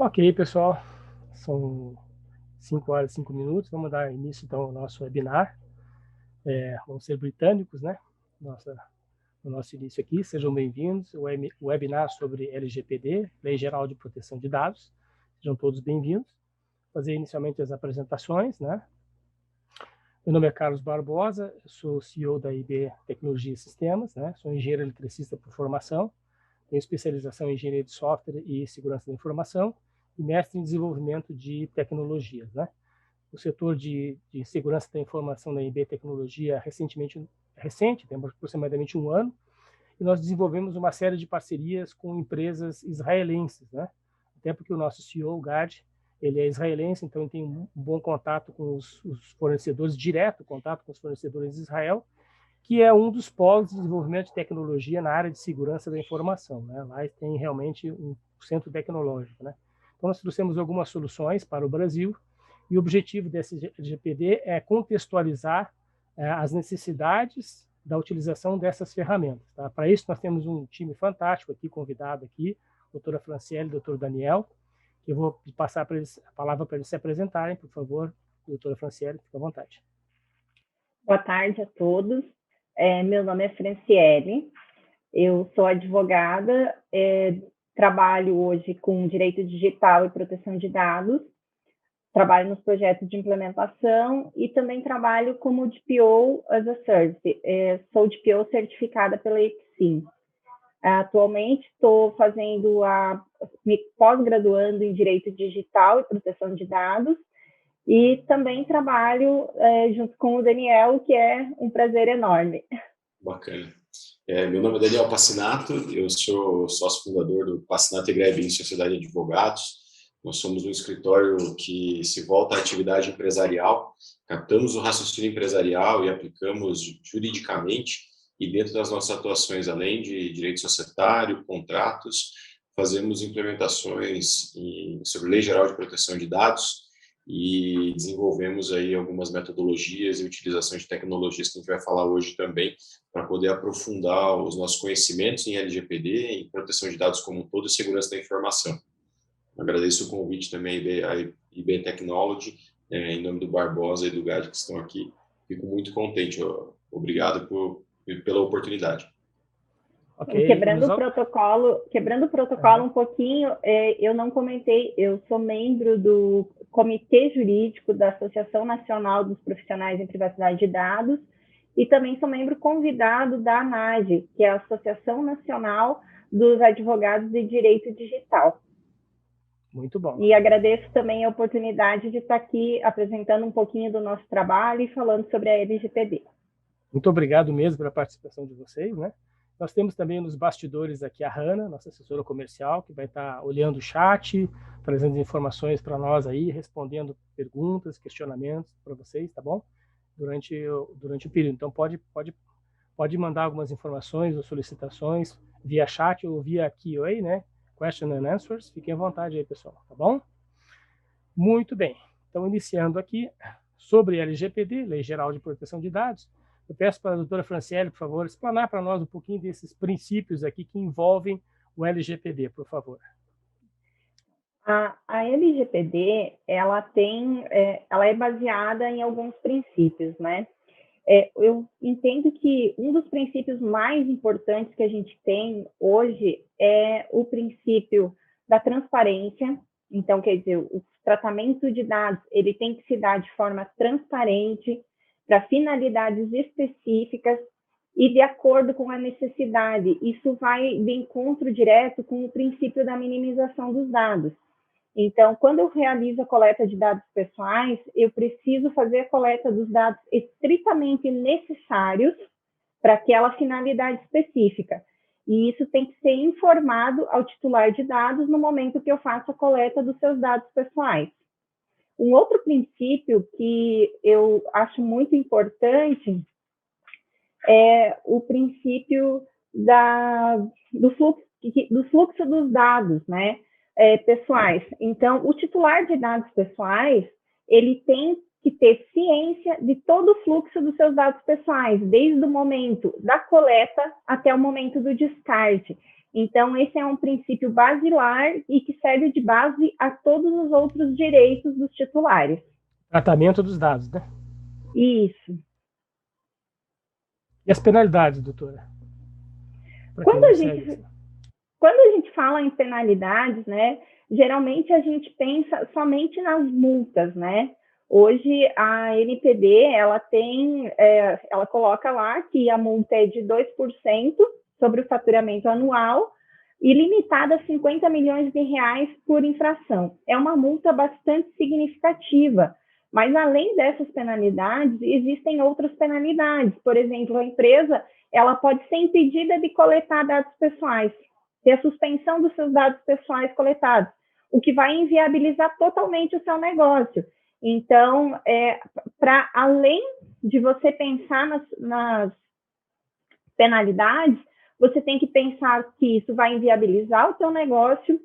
Ok, pessoal, são 5 horas e 5 minutos, vamos dar início então ao nosso webinar. Vamos ser britânicos, né? No nosso início aqui, sejam bem-vindos. O webinar sobre LGPD, Lei Geral de Proteção de Dados. Sejam todos bem-vindos. Vou fazer inicialmente as apresentações, né? Meu nome é Carlos Barbosa, eu sou CEO da IB Tecnologia e Sistemas, né? Sou engenheiro eletricista por formação, tenho especialização em engenharia de software e segurança da informação e mestre em desenvolvimento de tecnologias, né? O setor de segurança da informação da IB Tecnologia recente, tem aproximadamente um ano, e nós desenvolvemos uma série de parcerias com empresas israelenses, né? Até porque o nosso CEO, o Gad, ele é israelense, então ele tem um bom contato com os fornecedores, direto contato com os fornecedores de Israel, que é um dos polos de desenvolvimento de tecnologia na área de segurança da informação, né? Lá tem realmente um centro tecnológico, né? Então, nós trouxemos algumas soluções para o Brasil, e o objetivo desse LGPD é contextualizar as necessidades da utilização dessas ferramentas. Tá? Para isso, nós temos um time fantástico aqui, convidado aqui, doutora Franciele e doutor Daniel, que eu vou passar a palavra para eles se apresentarem, por favor. Doutora Franciele, fique à vontade. Boa tarde a todos. Meu nome é Franciele, eu sou advogada, trabalho hoje com direito digital e proteção de dados, trabalho nos projetos de implementação e também trabalho como DPO as a Service. Sou DPO certificada pela IPSIM. Atualmente estou me pós-graduando em direito digital e proteção de dados e também trabalho junto com o Daniel, que é um prazer enorme. Bacana. Meu nome é Daniel Passinato, eu sou sócio fundador do Passinato e Grebin Sociedade de Advogados. Nós somos um escritório que se volta à atividade empresarial, captamos o raciocínio empresarial e aplicamos juridicamente, e dentro das nossas atuações, além de direito societário, contratos, fazemos implementações sobre Lei Geral de Proteção de Dados e desenvolvemos aí algumas metodologias e utilização de tecnologias que a gente vai falar hoje também, para poder aprofundar os nossos conhecimentos em LGPD, em proteção de dados como um todo e segurança da informação. Agradeço o convite também à IB Technology, em nome do Barbosa e do Gad que estão aqui. Fico muito contente. Obrigado pela oportunidade. Okay. Quebrando o protocolo um pouquinho, eu não comentei, eu sou membro do Comitê Jurídico da Associação Nacional dos Profissionais em Privacidade de Dados e também sou membro convidado da ANAGE, que é a Associação Nacional dos Advogados de Direito Digital. Muito bom. E agradeço também a oportunidade de estar aqui apresentando um pouquinho do nosso trabalho e falando sobre a LGPD. Muito obrigado mesmo pela participação de vocês, né? Nós temos também nos bastidores aqui a Hanna, nossa assessora comercial, que vai estar olhando o chat, trazendo informações para nós aí, respondendo perguntas, questionamentos para vocês, tá bom? Durante o período. Então, pode mandar algumas informações ou solicitações via chat ou via QA, né? Question and Answers. Fiquem à vontade aí, pessoal, tá bom? Muito bem. Então, iniciando aqui sobre LGPD, Lei Geral de Proteção de Dados, eu peço para a doutora Franciele, por favor, explanar para nós um pouquinho desses princípios aqui que envolvem o LGPD, por favor. A LGPD, ela é baseada em alguns princípios, né? Eu entendo que um dos princípios mais importantes que a gente tem hoje é o princípio da transparência. Então, quer dizer, o tratamento de dados, ele tem que se dar de forma transparente, para finalidades específicas e de acordo com a necessidade. Isso vai de encontro direto com o princípio da minimização dos dados. Então, quando eu realizo a coleta de dados pessoais, eu preciso fazer a coleta dos dados estritamente necessários para aquela finalidade específica. E isso tem que ser informado ao titular de dados no momento que eu faço a coleta dos seus dados pessoais. Um outro princípio que eu acho muito importante é o princípio do fluxo dos dados, né, pessoais. Então, o titular de dados pessoais, ele tem que ter ciência de todo o fluxo dos seus dados pessoais, desde o momento da coleta até o momento do descarte. Então, esse é um princípio basilar e que serve de base a todos os outros direitos dos titulares. Tratamento dos dados, né? Isso. E as penalidades, doutora? Quando a gente fala em penalidades, né, geralmente a gente pensa somente nas multas, né? Hoje a NPD, ela coloca lá que a multa é de 2% sobre o faturamento anual e limitada a 50 milhões de reais por infração. É uma multa bastante significativa, mas além dessas penalidades, existem outras penalidades. Por exemplo, a empresa ela pode ser impedida de coletar dados pessoais, ter a suspensão dos seus dados pessoais coletados, o que vai inviabilizar totalmente o seu negócio. Então, para além de você pensar nas penalidades, você tem que pensar que isso vai inviabilizar o seu negócio.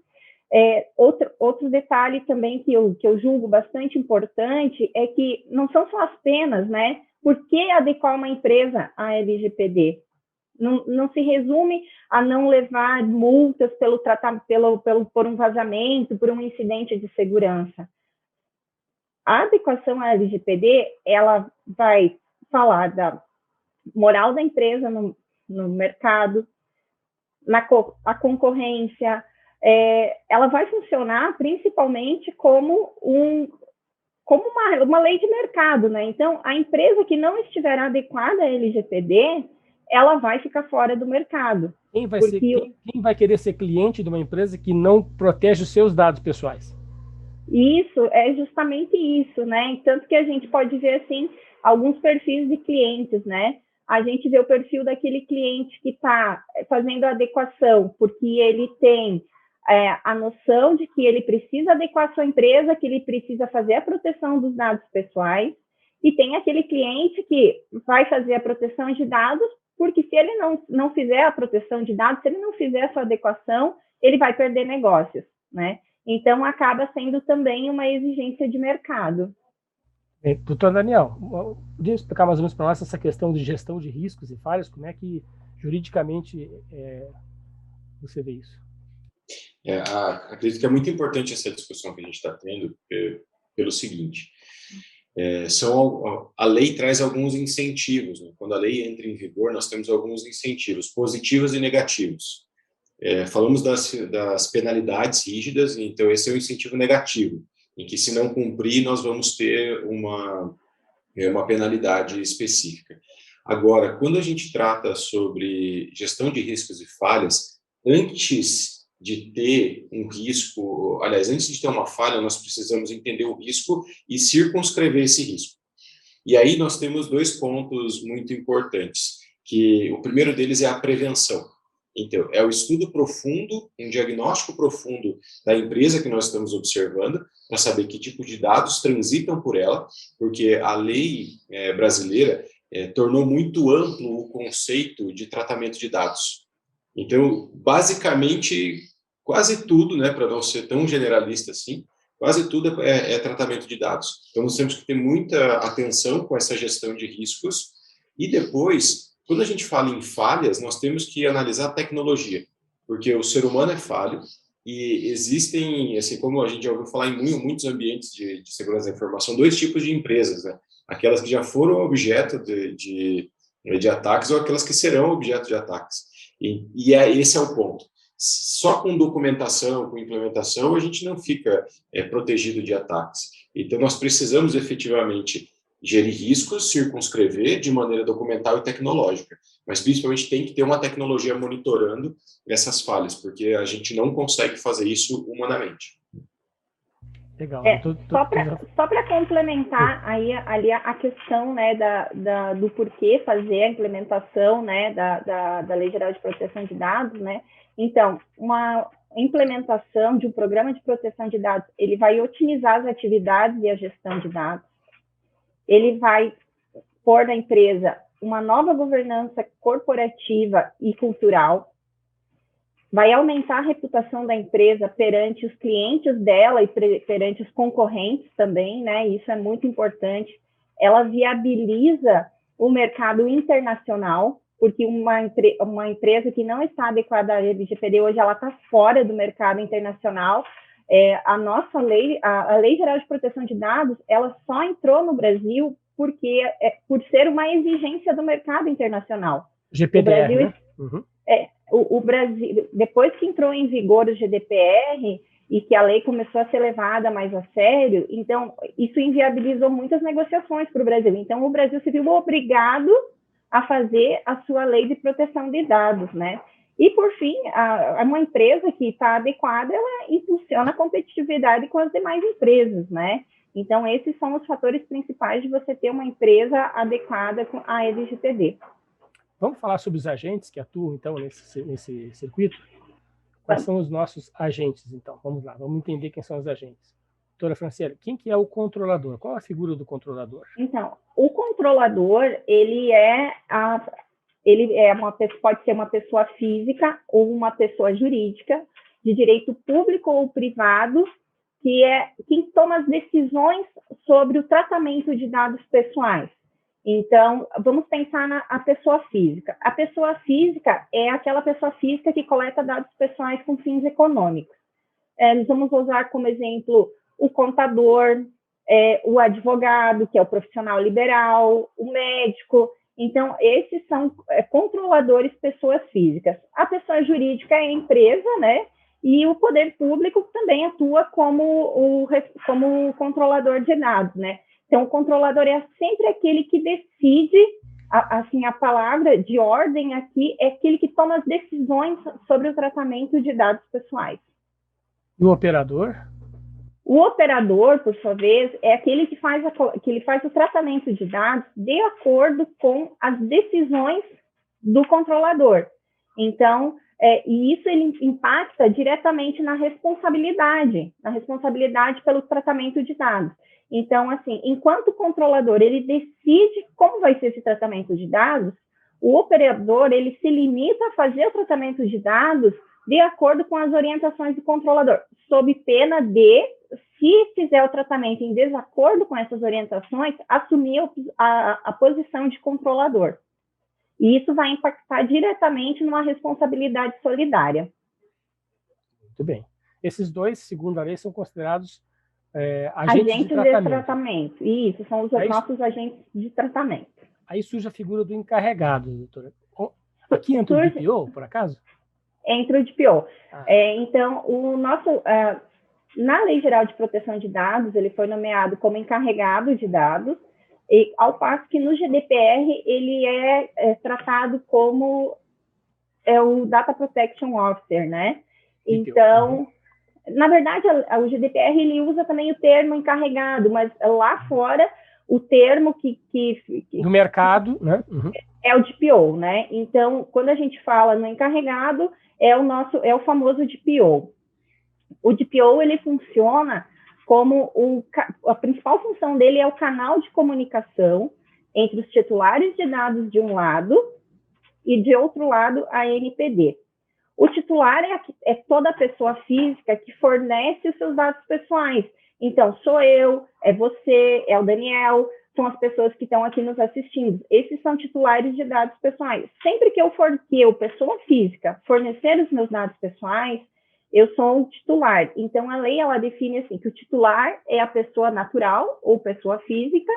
Outro detalhe também que eu julgo bastante importante é que não são só as penas, né? Por que adequar uma empresa à LGPD? Não se resume a não levar multas por um vazamento, por um incidente de segurança. A adequação à LGPD, ela vai falar da moral da empresa no mercado, a concorrência, ela vai funcionar principalmente como uma lei de mercado, né? Então, a empresa que não estiver adequada à LGPD, ela vai ficar fora do mercado. Quem vai querer ser cliente de uma empresa que não protege os seus dados pessoais? Isso, é justamente isso, né? Tanto que a gente pode ver, assim, alguns perfis de clientes, né? A gente vê o perfil daquele cliente que está fazendo a adequação, porque ele tem a noção de que ele precisa adequar a sua empresa, que ele precisa fazer a proteção dos dados pessoais, e tem aquele cliente que vai fazer a proteção de dados, porque se ele não fizer a proteção de dados, se ele não fizer a sua adequação, ele vai perder negócios, né? Então, acaba sendo também uma exigência de mercado. Doutor Daniel, podia explicar mais ou menos para nós essa questão de gestão de riscos e falhas? Como é que, juridicamente, você vê isso? Acredito que é muito importante essa discussão que a gente está tendo pelo seguinte. A lei traz alguns incentivos, né? Quando a lei entra em vigor, nós temos alguns incentivos, positivos e negativos. Falamos das penalidades rígidas, então esse é o incentivo negativo, em que se não cumprir, nós vamos ter uma penalidade específica. Agora, quando a gente trata sobre gestão de riscos e falhas, antes de ter um risco, aliás, antes de ter uma falha, nós precisamos entender o risco e circunscrever esse risco. E aí nós temos dois pontos muito importantes, que o primeiro deles é a prevenção. Então, é o estudo profundo, um diagnóstico profundo da empresa que nós estamos observando, para saber que tipo de dados transitam por ela, porque a lei brasileira tornou muito amplo o conceito de tratamento de dados. Então, basicamente, quase tudo, né, para não ser tão generalista assim, quase tudo é tratamento de dados. Então, nós temos que ter muita atenção com essa gestão de riscos e depois, quando a gente fala em falhas, nós temos que analisar a tecnologia, porque o ser humano é falho e existem, assim como a gente já ouviu falar em muitos ambientes de segurança da informação, dois tipos de empresas, né? Aquelas que já foram objeto de ataques ou aquelas que serão objeto de ataques. Esse é o ponto. Só com documentação, com implementação, a gente não fica protegido de ataques. Então, nós precisamos efetivamente gerir riscos, circunscrever de maneira documental e tecnológica, mas principalmente tem que ter uma tecnologia monitorando essas falhas, porque a gente não consegue fazer isso humanamente. Legal. Só para complementar aí ali a questão, né, do porquê fazer a implementação, né, da Lei Geral de Proteção de Dados, né? Então, uma implementação de um programa de proteção de dados, ele vai otimizar as atividades e a gestão de dados. Ele vai pôr na empresa uma nova governança corporativa e cultural, vai aumentar a reputação da empresa perante os clientes dela e perante os concorrentes também, né? Isso é muito importante. Ela viabiliza o mercado internacional, porque uma empresa que não está adequada à LGPD hoje, ela está fora do mercado internacional. A nossa lei, a Lei Geral de Proteção de Dados, ela só entrou no Brasil porque por ser uma exigência do mercado internacional. GPDR, o Brasil, né? Uhum. O Brasil, depois que entrou em vigor o GDPR e que a lei começou a ser levada mais a sério, então isso inviabilizou muitas negociações para o Brasil. Então o Brasil se viu obrigado a fazer a sua lei de proteção de dados, né? E, por fim, uma empresa que está adequada, ela impulsiona a competitividade com as demais empresas, né? Então, esses são os fatores principais de você ter uma empresa adequada à LGPD. Vamos falar sobre os agentes que atuam, então, nesse circuito? Quais são os nossos agentes, então? Vamos lá, vamos entender quem são os agentes. Doutora Franciele, quem que é o controlador? Qual é a figura do controlador? Então, o controlador, pode ser uma pessoa física ou uma pessoa jurídica, de direito público ou privado, que é quem toma as decisões sobre o tratamento de dados pessoais. Então, vamos pensar na pessoa física. A pessoa física é aquela pessoa física que coleta dados pessoais com fins econômicos. Nós vamos usar como exemplo o contador, o advogado, que é o profissional liberal, o médico. Então, esses são controladores, pessoas físicas. A pessoa jurídica é a empresa, né? E o poder público também atua como controlador de dados, né? Então, o controlador é sempre aquele que decide, assim, a palavra de ordem aqui é aquele que toma as decisões sobre o tratamento de dados pessoais. E o operador? O operador, por sua vez, é aquele que faz o tratamento de dados de acordo com as decisões do controlador. Então, e isso ele impacta diretamente na responsabilidade pelo tratamento de dados. Então, assim, enquanto o controlador ele decide como vai ser esse tratamento de dados, o operador ele se limita a fazer o tratamento de dados de acordo com as orientações do controlador, sob pena de, se fizer o tratamento em desacordo com essas orientações, assumir a posição de controlador. E isso vai impactar diretamente numa responsabilidade solidária. Muito bem. Esses dois, segundo a lei, são considerados agentes de tratamento. Isso, são os nossos agentes de tratamento. Aí surge a figura do encarregado, doutora. Aqui entra o DPO, por acaso? Entra o DPO. Então, na Lei Geral de Proteção de Dados, ele foi nomeado como encarregado de dados, e, ao passo que no GDPR ele é tratado como o Data Protection Officer, né? Então, na verdade, o GDPR ele usa também o termo encarregado, mas lá fora o termo do mercado, né? É o DPO, né? Então, quando a gente fala no encarregado, é o famoso DPO. O DPO ele funciona como a principal função dele é o canal de comunicação entre os titulares de dados de um lado e, de outro lado, a ANPD. O titular é toda pessoa física que fornece os seus dados pessoais. Então, sou eu, é você, é o Daniel, são as pessoas que estão aqui nos assistindo. Esses são titulares de dados pessoais. Sempre que eu, pessoa física, fornecer os meus dados pessoais, eu sou um titular. Então, a lei ela define assim, que o titular é a pessoa natural ou pessoa física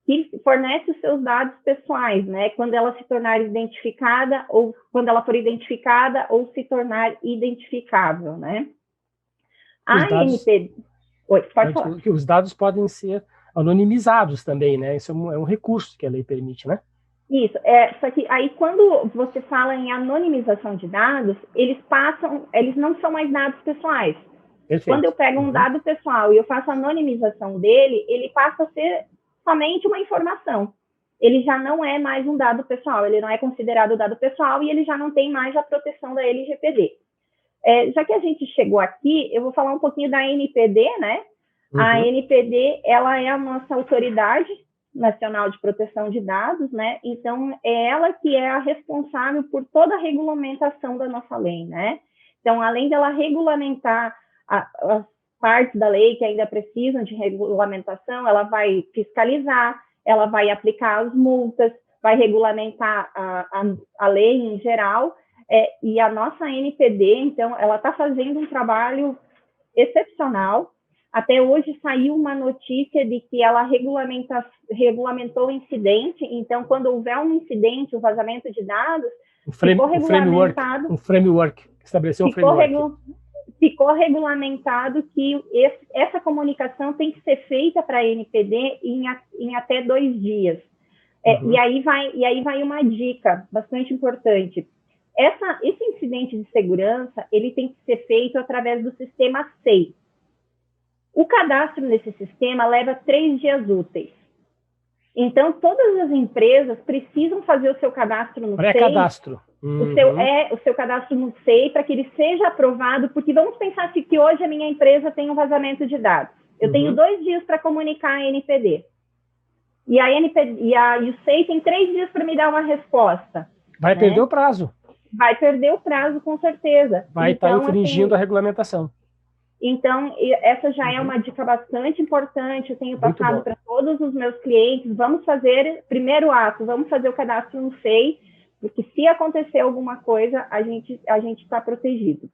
que fornece os seus dados pessoais, né? Quando ela se tornar identificada ou quando ela for identificada ou se tornar identificável, né? A ANPD... Oi, pode falar. Que os dados podem ser anonimizados também, né? Isso é um recurso que a lei permite, né? Isso, só que aí quando você fala em anonimização de dados, eles não são mais dados pessoais. Perfeito. Quando eu pego um dado pessoal e eu faço a anonimização dele, ele passa a ser somente uma informação. Ele já não é mais um dado pessoal, ele não é considerado dado pessoal e ele já não tem mais a proteção da LGPD. Já que a gente chegou aqui, eu vou falar um pouquinho da ANPD, né? A ANPD, ela é a nossa autoridade nacional de proteção de dados, né? Então, é ela que é a responsável por toda a regulamentação da nossa lei, né? Então, além dela regulamentar as partes da lei que ainda precisam de regulamentação, ela vai fiscalizar, ela vai aplicar as multas, vai regulamentar a lei em geral, e a nossa NPD, então, ela está fazendo um trabalho excepcional. Até hoje saiu uma notícia de que ela regulamentou o incidente, então, quando houver um incidente, o vazamento de dados, ficou regulamentado... Um framework, estabeleceu um framework. Ficou regulamentado que essa comunicação tem que ser feita para a NPD em até 2 dias. E aí vai uma dica bastante importante. Esse incidente de segurança, ele tem que ser feito através do sistema SEI. O cadastro nesse sistema leva 3 dias úteis. Então, todas as empresas precisam fazer o seu cadastro no SEI. Pré-cadastro. O seu cadastro no SEI para que ele seja aprovado, porque vamos pensar que hoje a minha empresa tem um vazamento de dados. Eu tenho 2 dias para comunicar a NPD. E o SEI tem 3 dias para me dar uma resposta. Vai perder o prazo. Vai perder o prazo, com certeza. Vai estar infringindo a regulamentação. Então, essa já é uma dica bastante importante. Eu tenho passado para todos os meus clientes. Vamos fazer, primeiro ato, vamos fazer o cadastro no SEI, porque se acontecer alguma coisa, a gente está protegido.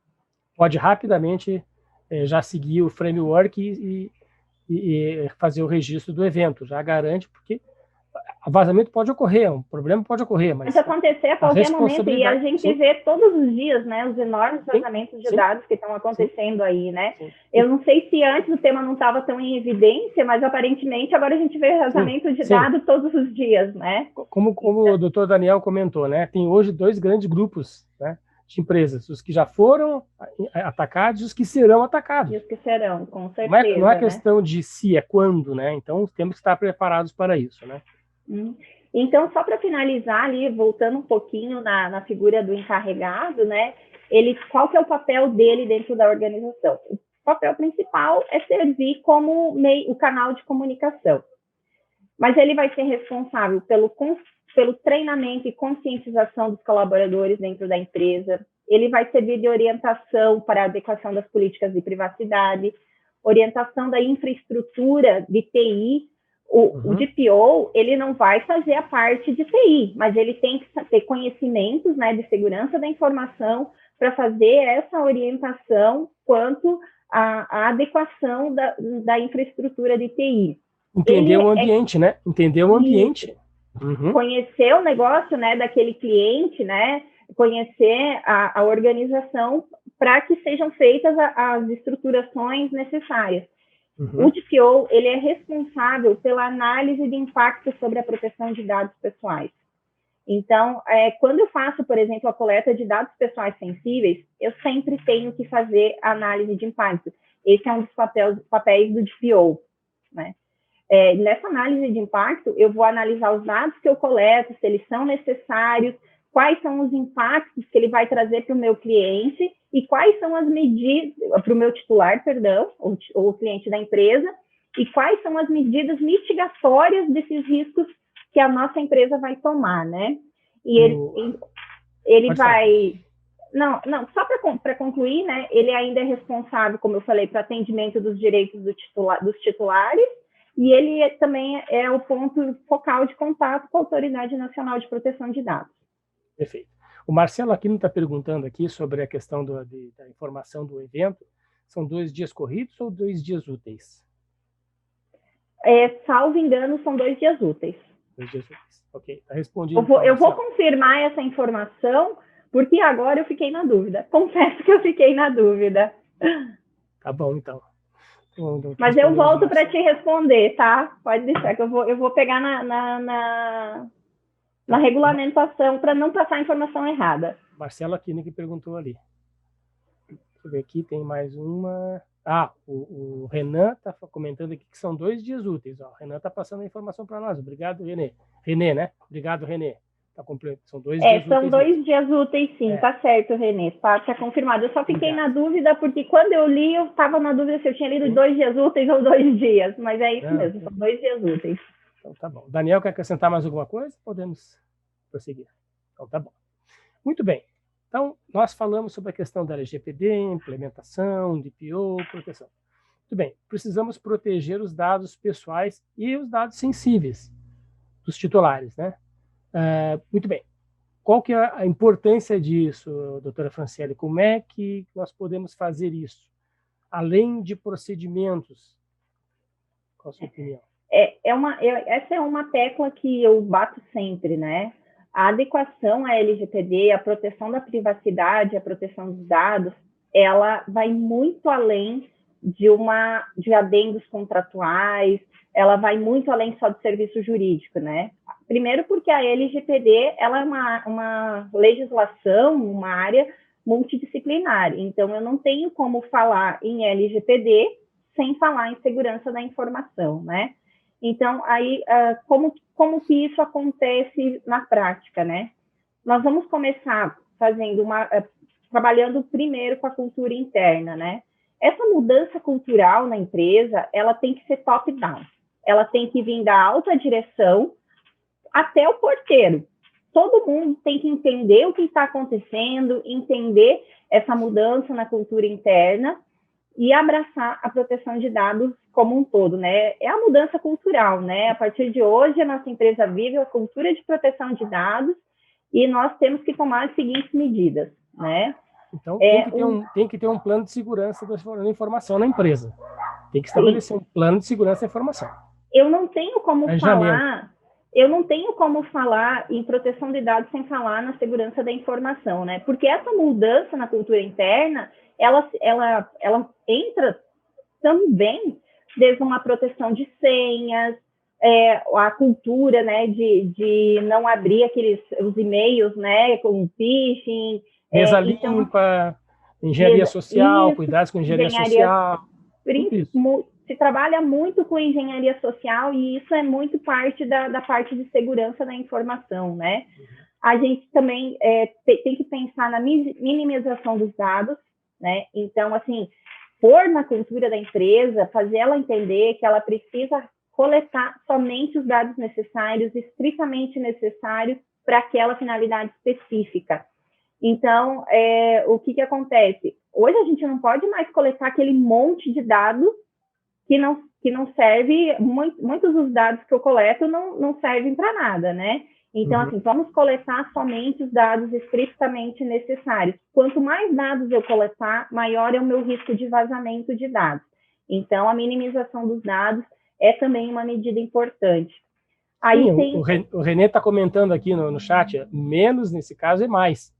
Pode rapidamente já seguir o framework e fazer o registro do evento. Já garante, porque vazamento pode ocorrer, um problema pode ocorrer, mas... Pode acontecer a qualquer momento, e a gente vê todos os dias, né, os enormes vazamentos de dados que estão acontecendo aí, né? Eu não sei se antes o tema não estava tão em evidência, mas aparentemente agora a gente vê vazamento de dados todos os dias, né? Como o doutor Daniel comentou, né, tem hoje 2 grandes grupos, né, de empresas, os que já foram atacados e os que serão atacados. E os que serão, com certeza. Não é questão de se, é quando, né? Então temos que estar preparados para isso, né? Então, só para finalizar ali, voltando um pouquinho na figura do encarregado, né? Qual que é o papel dele dentro da organização? O papel principal é servir como o canal de comunicação. Mas ele vai ser responsável pelo treinamento e conscientização dos colaboradores dentro da empresa. Ele vai servir de orientação para a adequação das políticas de privacidade, orientação da infraestrutura de TI. O DPO, ele não vai fazer a parte de TI, mas ele tem que ter conhecimentos, né, de segurança da informação para fazer essa orientação quanto à adequação da infraestrutura de TI. Entender o ambiente, né? Entender o ambiente. Conhecer o negócio, né, daquele cliente, né? Conhecer a organização para que sejam feitas as estruturações necessárias. O DPO, ele é responsável pela análise de impacto sobre a proteção de dados pessoais. Então, quando eu faço, por exemplo, a coleta de dados pessoais sensíveis, eu sempre tenho que fazer a análise de impacto. Esse é um dos papéis do DPO, né? Nessa análise de impacto, eu vou analisar os dados que eu coleto, se eles são necessários, quais são os impactos que ele vai trazer para o meu cliente e quais são as medidas, para o meu titular, perdão, ou o cliente da empresa, e quais são as medidas mitigatórias desses riscos que a nossa empresa vai tomar, né? E ele vai... Não, só para concluir, né? Ele ainda é responsável, como eu falei, para atendimento dos direitos dos titulares, e ele também é o ponto focal de contato com a Autoridade Nacional de Proteção de Dados. Perfeito. O Marcelo Aquino está perguntando aqui sobre a questão da informação do evento. São 2 dias corridos ou 2 dias úteis? Salvo engano, são 2 dias úteis. 2 dias úteis. Ok, está respondido. Eu vou confirmar essa informação, porque agora eu fiquei na dúvida. Confesso que eu fiquei na dúvida. Tá bom, então. Mas eu volto para te responder, tá? Pode deixar que eu vou pegar na regulamentação para não passar a informação errada. Marcelo Aquino que perguntou ali. Deixa eu ver aqui, tem mais uma. O Renan está comentando aqui que são 2 dias úteis. Ó. O Renan está passando a informação para nós. Obrigado, Renê. Renê, né? Obrigado, Renê. Tá completo. São 2 dias úteis. São 2 dias úteis, sim. Tá certo, Renê. Tá confirmado. Eu só fiquei na dúvida, porque quando eu li, eu estava na dúvida se eu tinha lido 2 dias úteis ou 2 dias. Mas é isso mesmo, são 2 dias úteis. Então tá bom. Daniel, quer acrescentar mais alguma coisa? Podemos prosseguir. Então tá bom. Muito bem. Então, nós falamos sobre a questão da LGPD, implementação, DPO, proteção. Muito bem. Precisamos proteger os dados pessoais e os dados sensíveis dos titulares, né? Muito bem. Qual que é a importância disso, doutora Franciele? Como é que nós podemos fazer isso? Além de procedimentos, qual a sua opinião? Essa é uma tecla que eu bato sempre, né? A adequação à LGPD, a proteção da privacidade, a proteção dos dados, ela vai muito além de adendos contratuais, ela vai muito além só do serviço jurídico, né? Primeiro porque a LGPD ela é uma legislação, uma área multidisciplinar, então eu não tenho como falar em LGPD sem falar em segurança da informação, né? Então, aí, como que isso acontece na prática, né? Nós vamos começar trabalhando primeiro com a cultura interna, né? Essa mudança cultural na empresa, ela tem que ser top-down. Ela tem que vir da alta direção até o porteiro. Todo mundo tem que entender o que está acontecendo, entender essa mudança na cultura interna e abraçar a proteção de dados como um todo, né? É a mudança cultural, né? A partir de hoje, a nossa empresa vive a cultura de proteção de dados e nós temos que tomar as seguintes medidas, né? Então, tem que ter um plano de segurança da informação na empresa. Tem que estabelecer um plano de segurança da informação. Eu não tenho como falar em proteção de dados sem falar na segurança da informação, né? Porque essa mudança na cultura interna, ela entra também desde uma proteção de senhas, a cultura, né, de não abrir os e-mails, né, com phishing. Mesa limpa, engenharia social, cuidados com engenharia social. Se trabalha muito com engenharia social e isso é muito parte da parte de segurança da informação, né? A gente também tem que pensar na minimização dos dados, né? Então, assim, pôr na cultura da empresa, fazer ela entender que ela precisa coletar somente os dados necessários, estritamente necessários para aquela finalidade específica. Então, o que acontece? Hoje a gente não pode mais coletar aquele monte de dados que não serve, muitos dos dados que eu coleto não servem para nada, né? Então, assim, vamos coletar somente os dados estritamente necessários. Quanto mais dados eu coletar, maior é o meu risco de vazamento de dados. Então, a minimização dos dados é também uma medida importante. Aí sim, o Renê está comentando aqui no chat, menos nesse caso é mais.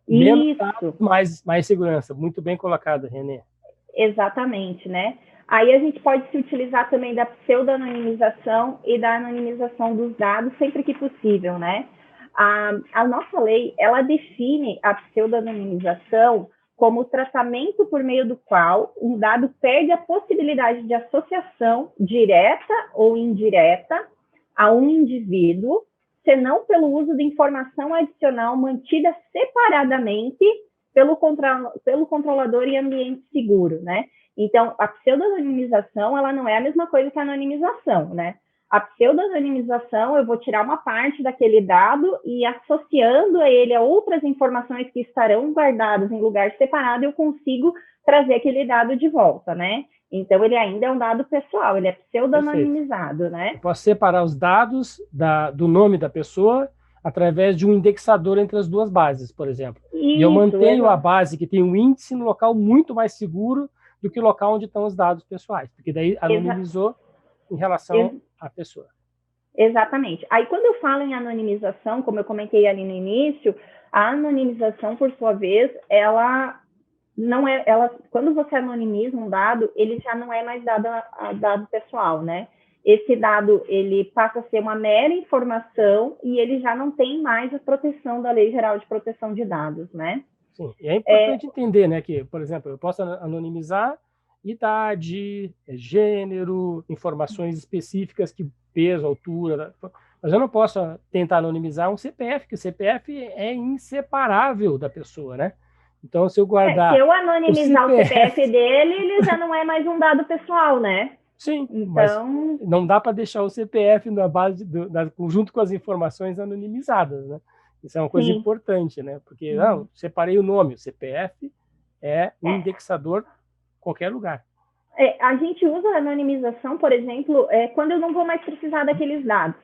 Menos dados, mais segurança. Muito bem colocado, Renê. Exatamente, né? Aí a gente pode se utilizar também da pseudonimização e da anonimização dos dados sempre que possível, né? A nossa lei, ela define a pseudonimização como o tratamento por meio do qual um dado perde a possibilidade de associação direta ou indireta a um indivíduo, senão pelo uso de informação adicional mantida separadamente pelo controlador em ambiente seguro, né? Então, a pseudonimização, ela não é a mesma coisa que a anonimização, né? A pseudonimização, eu vou tirar uma parte daquele dado e associando ele a outras informações que estarão guardadas em lugar separado, eu consigo trazer aquele dado de volta, né? Então, ele ainda é um dado pessoal, ele é pseudonimizado, né? Eu posso separar os dados do nome da pessoa através de um indexador entre as duas bases, por exemplo. E eu mantenho a base que tem um índice no local muito mais seguro do que o local onde estão os dados pessoais, porque daí anonimizou em relação à pessoa. Exatamente. Aí, quando eu falo em anonimização, como eu comentei ali no início, a anonimização, por sua vez, ela não é, quando você anonimiza um dado, ele já não é mais dado pessoal, né? Esse dado, ele passa a ser uma mera informação e ele já não tem mais a proteção da Lei Geral de Proteção de Dados, né? Sim, e é importante entender, né, que, por exemplo, eu posso anonimizar idade, gênero, informações específicas, que peso, altura, mas eu não posso tentar anonimizar um CPF, que o CPF é inseparável da pessoa, né? Então, se eu guardar... se eu anonimizar o CPF dele, ele já não é mais um dado pessoal, né? Sim, então... mas não dá para deixar o CPF na base junto com as informações anonimizadas, né? Isso é uma coisa importante, né? Porque, não, separei o nome, o CPF é um indexador em qualquer lugar. A gente usa a anonimização, por exemplo, quando eu não vou mais precisar daqueles dados.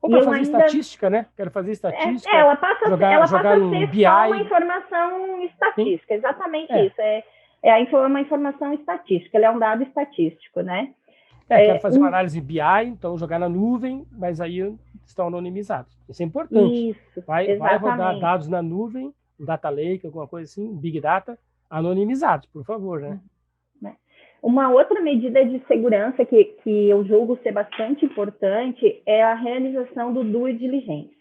Ou para fazer estatística, né? Quero fazer estatística. Ela passa jogar a ser BI. só uma informação estatística, exatamente isso. Uma informação estatística, ele é um dado estatístico, né? Quero fazer uma análise BI, então jogar na nuvem, mas aí estão anonimizados. Isso é importante. Isso, vai rodar dados na nuvem, um data lake, alguma coisa assim, big data, anonimizados, por favor, né? Uma outra medida de segurança que eu julgo ser bastante importante é a realização do due diligence.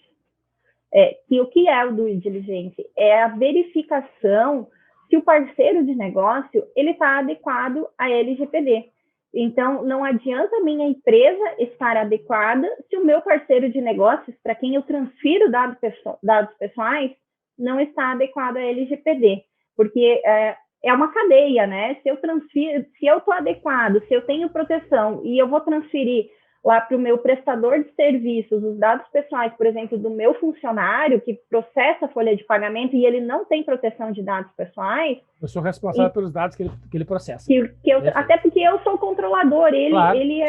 O que é o due diligence? É a verificação se o parceiro de negócio está adequado à LGPD. Então, não adianta a minha empresa estar adequada se o meu parceiro de negócios, para quem eu transfiro dados pessoais, não está adequado à LGPD. Porque é uma cadeia, né? Se eu estou adequado, se eu tenho proteção e eu vou transferir lá para o meu prestador de serviços os dados pessoais, por exemplo, do meu funcionário que processa a folha de pagamento e ele não tem proteção de dados pessoais... Eu sou responsável pelos dados que ele processa. Até porque eu sou o controlador, ele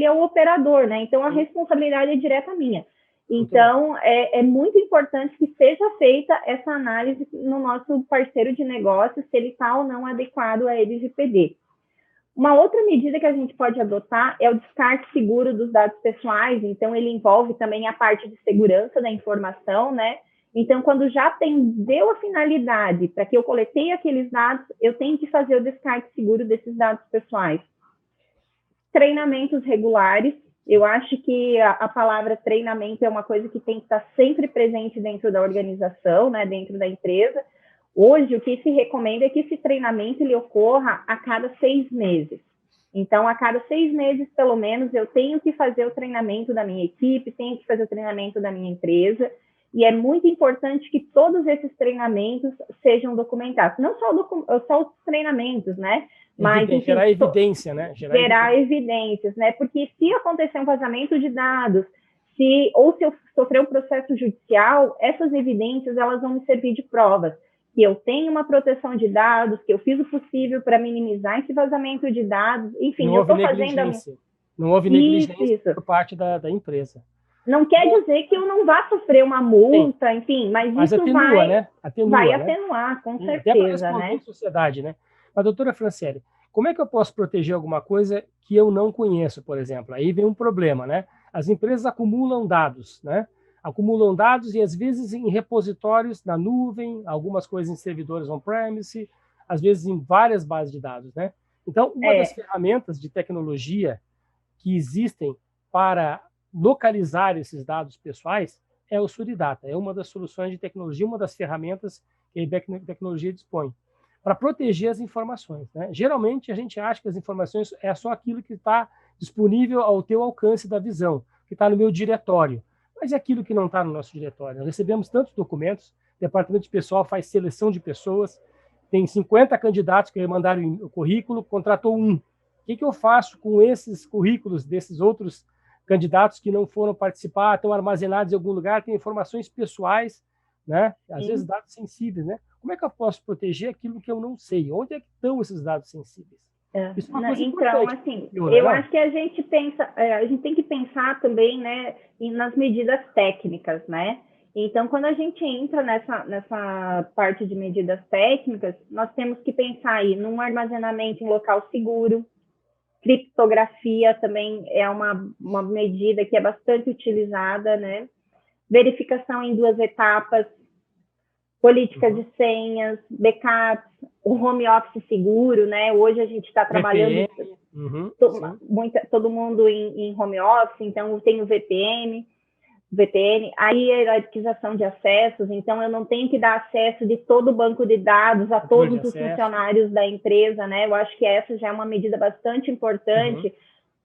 é o operador, né? Então, a responsabilidade é direta minha. Então, é muito importante que seja feita essa análise no nosso parceiro de negócio, se ele está ou não adequado à LGPD. Uma outra medida que a gente pode adotar é o descarte seguro dos dados pessoais, então ele envolve também a parte de segurança da informação, né? Então, quando já atendeu a finalidade para que eu coletei aqueles dados, eu tenho que fazer o descarte seguro desses dados pessoais. Treinamentos regulares, eu acho que a palavra treinamento é uma coisa que tem que estar sempre presente dentro da organização, né? Dentro da empresa. Hoje, o que se recomenda é que esse treinamento ele ocorra a cada 6 meses. Então, a cada 6 meses, pelo menos, eu tenho que fazer o treinamento da minha equipe, tenho que fazer o treinamento da minha empresa, e é muito importante que todos esses treinamentos sejam documentados. Não só os treinamentos, né? Mas, enfim, gerar evidência, né? Gerar evidências, né? Porque se acontecer um vazamento de dados, se eu sofrer um processo judicial, essas evidências elas vão me servir de provas. Que eu tenho uma proteção de dados, que eu fiz o possível para minimizar esse vazamento de dados, enfim, eu estou fazendo... Não houve negligência por parte da empresa. Não quer dizer que eu não vá sofrer uma multa, enfim, mas isso atenua, né? Vai atenuar, com certeza, né? Né? Sociedade, né? Mas, doutora Franciele, como é que eu posso proteger alguma coisa que eu não conheço, por exemplo? Aí vem um problema, né? As empresas acumulam dados, né? Acumulam dados e, às vezes, em repositórios na nuvem, algumas coisas em servidores on-premise, às vezes em várias bases de dados, né? Então, uma das ferramentas de tecnologia que existem para localizar esses dados pessoais é o Suridata. É uma das soluções de tecnologia, uma das ferramentas que a tecnologia dispõe para proteger as informações, né? Geralmente, a gente acha que as informações é só aquilo que está disponível ao teu alcance da visão, que está no meu diretório. Mas é aquilo que não está no nosso diretório. Nós recebemos tantos documentos, o departamento de pessoal faz seleção de pessoas, tem 50 candidatos que mandaram o currículo, contratou um. O que eu faço com esses currículos desses outros candidatos que não foram participar, estão armazenados em algum lugar, têm informações pessoais, né? Às vezes dados sensíveis, né? Como é que eu posso proteger aquilo que eu não sei? Onde é que estão esses dados sensíveis? Isso é uma coisa importante. Assim, eu acho que a gente tem que pensar também, né, nas medidas técnicas, né? Então, quando a gente entra nessa parte de medidas técnicas, nós temos que pensar aí num armazenamento em local seguro. Criptografia também é uma medida que é bastante utilizada, né? Verificação em 2 etapas, política de senhas, backups, o home office seguro, né? Hoje a gente está trabalhando todo mundo em home office, então tem o VPN, aí a hierarquização de acessos, então eu não tenho que dar acesso de todo o banco de dados a todos os funcionários da empresa, né? Eu acho que essa já é uma medida bastante importante.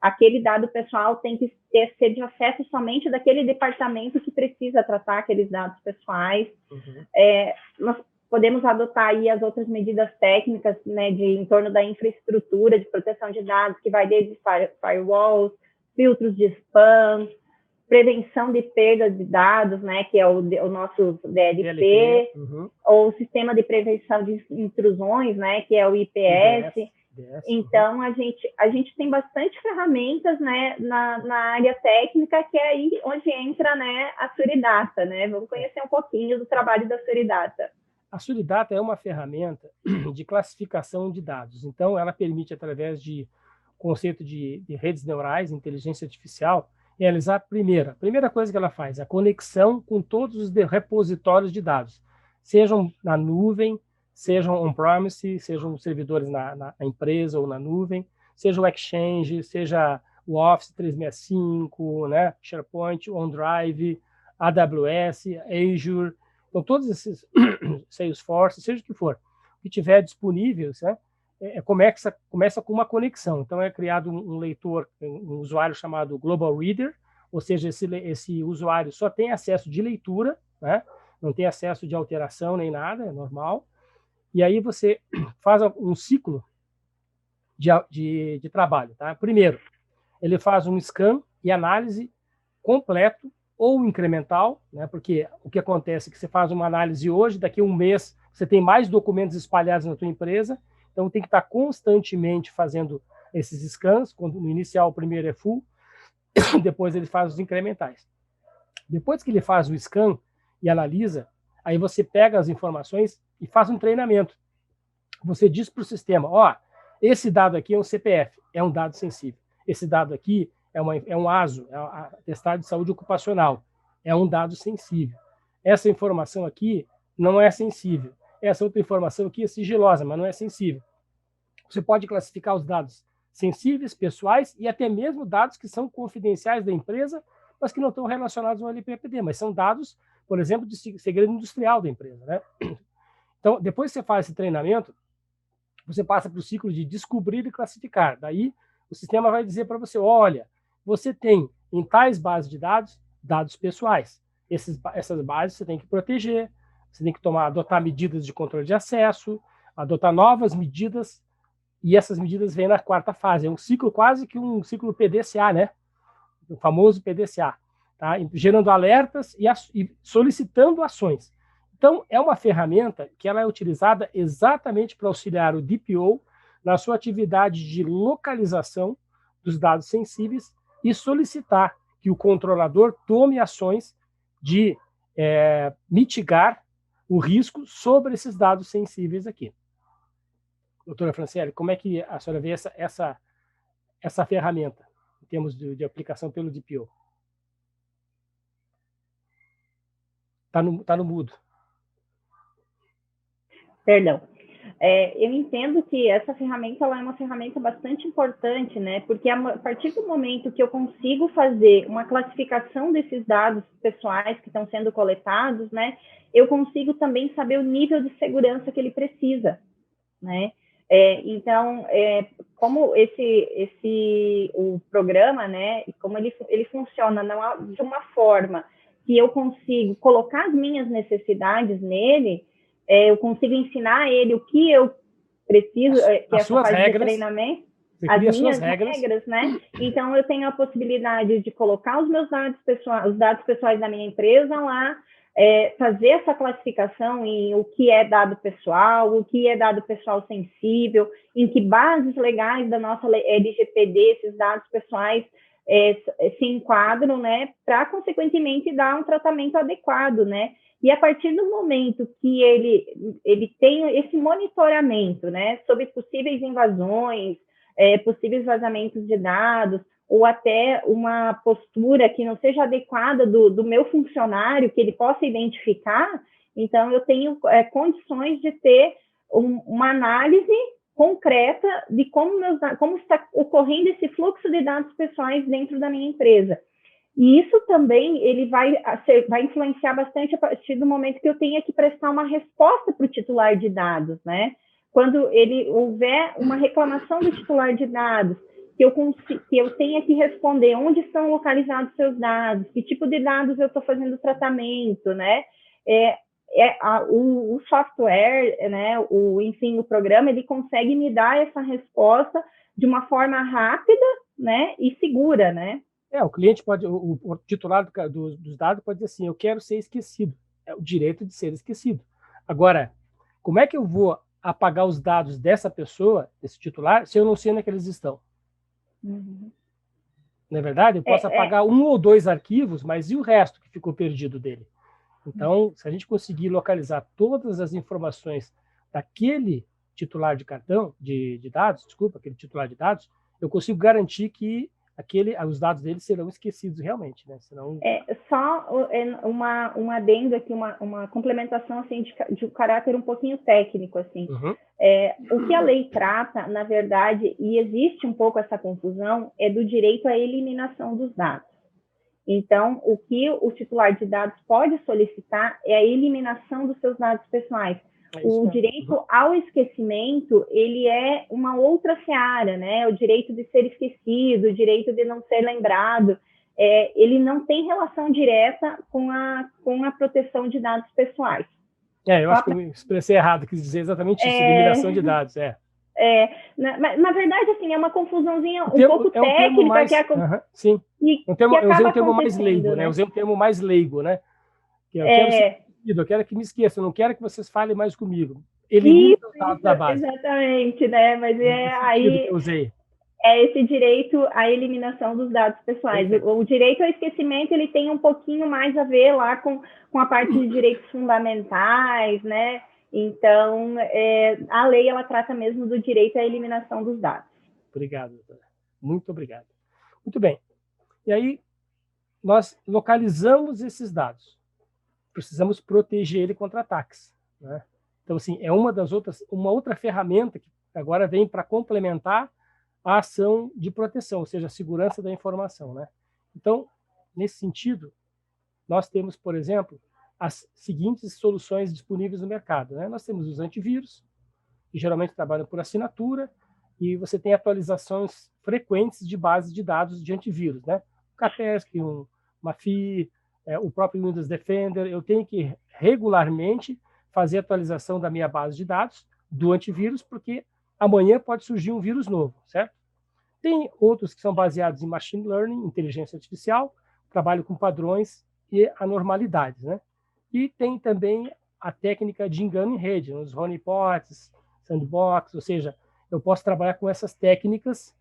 Aquele dado pessoal tem que ser de acesso somente daquele departamento que precisa tratar aqueles dados pessoais. Nós podemos adotar aí as outras medidas técnicas, né, em torno da infraestrutura de proteção de dados, que vai desde firewalls, filtros de spam, prevenção de perda de dados, né, que é o nosso DLP, ou o sistema de prevenção de intrusões, né, que é o IPS. ODS. Então, a gente tem bastante ferramentas, né, na área técnica, que é aí onde entra, né, a Suridata, né? Vamos conhecer um pouquinho do trabalho da Suridata. A Suridata é uma ferramenta de classificação de dados. Então, ela permite, através de conceito de redes neurais, inteligência artificial, realizar a primeira coisa que ela faz, a conexão com todos os repositórios de dados, sejam na nuvem, sejam on-premise, sejam servidores na empresa ou na nuvem, seja o Exchange, seja o Office 365, né, SharePoint, OneDrive, AWS, Azure, então todos esses Salesforce, seja o que for, que tiver disponível, né, começa com uma conexão. Então é criado um leitor, um usuário chamado Global Reader, ou seja, esse usuário só tem acesso de leitura, né, não tem acesso de alteração nem nada, é normal. E aí você faz um ciclo de trabalho. Tá? Primeiro, ele faz um scan e análise completo ou incremental, né? Porque o que acontece é que você faz uma análise hoje, daqui a um mês você tem mais documentos espalhados na tua empresa, então tem que estar constantemente fazendo esses scans, quando no inicial o primeiro é full, depois ele faz os incrementais. Depois que ele faz o scan e analisa, aí você pega as informações e faz um treinamento. Você diz para o sistema, ó, esse dado aqui é um CPF, é um dado sensível. Esse dado aqui é um ASO, é um atestado de saúde ocupacional, é um dado sensível. Essa informação aqui não é sensível. Essa outra informação aqui é sigilosa, mas não é sensível. Você pode classificar os dados sensíveis, pessoais e até mesmo dados que são confidenciais da empresa, mas que não estão relacionados ao LPPD, mas são dados, por exemplo, de segredo industrial da empresa, né? Então, depois que você faz esse treinamento, você passa para o ciclo de descobrir e classificar. Daí, o sistema vai dizer para você, olha, você tem em tais bases de dados, dados pessoais. Essas bases você tem que proteger, você tem que adotar medidas de controle de acesso, adotar novas medidas, e essas medidas vêm na quarta fase. É um ciclo quase que um ciclo PDCA, né? O famoso PDCA, tá? Gerando alertas e solicitando ações. Então, é uma ferramenta que ela é utilizada exatamente para auxiliar o DPO na sua atividade de localização dos dados sensíveis e solicitar que o controlador tome ações de mitigar o risco sobre esses dados sensíveis aqui. Doutora Franciele, como é que a senhora vê essa ferramenta em termos de aplicação pelo DPO? Tá no mudo. Perdão. Eu entendo que essa ferramenta ela é uma ferramenta bastante importante, né? Porque a partir do momento que eu consigo fazer uma classificação desses dados pessoais que estão sendo coletados, né? Eu consigo também saber o nível de segurança que ele precisa, né? Então, como o programa, né? Como ele funciona de uma forma que eu consigo colocar as minhas necessidades nele, eu consigo ensinar ele o que eu preciso, que é essa fase de treinamento, as minhas regras, né? Então, eu tenho a possibilidade de colocar os meus dados pessoais, os dados pessoais da minha empresa lá, fazer essa classificação em o que é dado pessoal, o que é dado pessoal sensível, em que bases legais da nossa LGPD esses dados pessoais se enquadram, né? Para, consequentemente, dar um tratamento adequado, né? E a partir do momento que ele tem esse monitoramento, né, sobre possíveis invasões, possíveis vazamentos de dados, ou até uma postura que não seja adequada do meu funcionário, que ele possa identificar, então eu tenho condições de ter uma análise concreta de como está ocorrendo esse fluxo de dados pessoais dentro da minha empresa. E isso também ele vai influenciar bastante a partir do momento que eu tenha que prestar uma resposta para o titular de dados, né? Quando houver uma reclamação do titular de dados, que eu tenha que responder onde estão localizados seus dados, que tipo de dados eu estou fazendo tratamento, né? O software, né? Enfim, o programa, ele consegue me dar essa resposta de uma forma rápida, né? E segura, né? O cliente pode, o titular dos dados pode dizer assim, eu quero ser esquecido. É o direito de ser esquecido. Agora, como é que eu vou apagar os dados dessa pessoa, desse titular, se eu não sei onde é que eles estão? Uhum. Não é verdade? Eu posso apagar 1 ou 2 arquivos, mas e o resto que ficou perdido dele? Então, se a gente conseguir localizar todas as informações daquele titular de cartão, de dados, desculpa, aquele titular de dados, eu consigo garantir que os dados dele serão esquecidos realmente, né? Senão... Só um adendo aqui, uma complementação assim, de um caráter um pouquinho técnico. Assim. Uhum. O que a lei trata, na verdade, e existe um pouco essa confusão, é do direito à eliminação dos dados. Então, o que o titular de dados pode solicitar é a eliminação dos seus dados pessoais. O direito ao esquecimento, ele é uma outra seara, né? O direito de ser esquecido, o direito de não ser lembrado, ele não tem relação direta com a proteção de dados pessoais. Eu acho que eu me expressei errado, quis dizer exatamente isso, eliminação de dados, na verdade, assim, é uma confusãncia um pouco técnica. Mais, sim. Eu usei um termo mais leigo, né? Eu usei um termo mais leigo, né? Que eu quero que me esqueça, eu não quero que vocês falem mais comigo. Elimine os dados da base. Exatamente, né? Mas aí eu usei. Esse direito à eliminação dos dados pessoais. O direito ao esquecimento, ele tem um pouquinho mais a ver lá com a parte de direitos fundamentais, né? Então, a lei, ela trata mesmo do direito à eliminação dos dados. Obrigado, doutora. Muito obrigado. Muito bem. E aí, nós localizamos esses dados. Precisamos proteger ele contra ataques, né? Então, assim, é uma outra ferramenta que agora vem para complementar a ação de proteção, ou seja, a segurança da informação, né? Então, nesse sentido, nós temos, por exemplo, as seguintes soluções disponíveis no mercado, né? Nós temos os antivírus, que geralmente trabalham por assinatura, e você tem atualizações frequentes de bases de dados de antivírus, né? O Kaspersky, um MAFI, o próprio Windows Defender. Eu tenho que regularmente fazer atualização da minha base de dados do antivírus, porque amanhã pode surgir um vírus novo, certo? Tem outros que são baseados em machine learning, inteligência artificial, trabalho com padrões e anormalidades, né? E tem também a técnica de engano em rede, os honeypots, sandbox, ou seja, eu posso trabalhar com essas técnicas,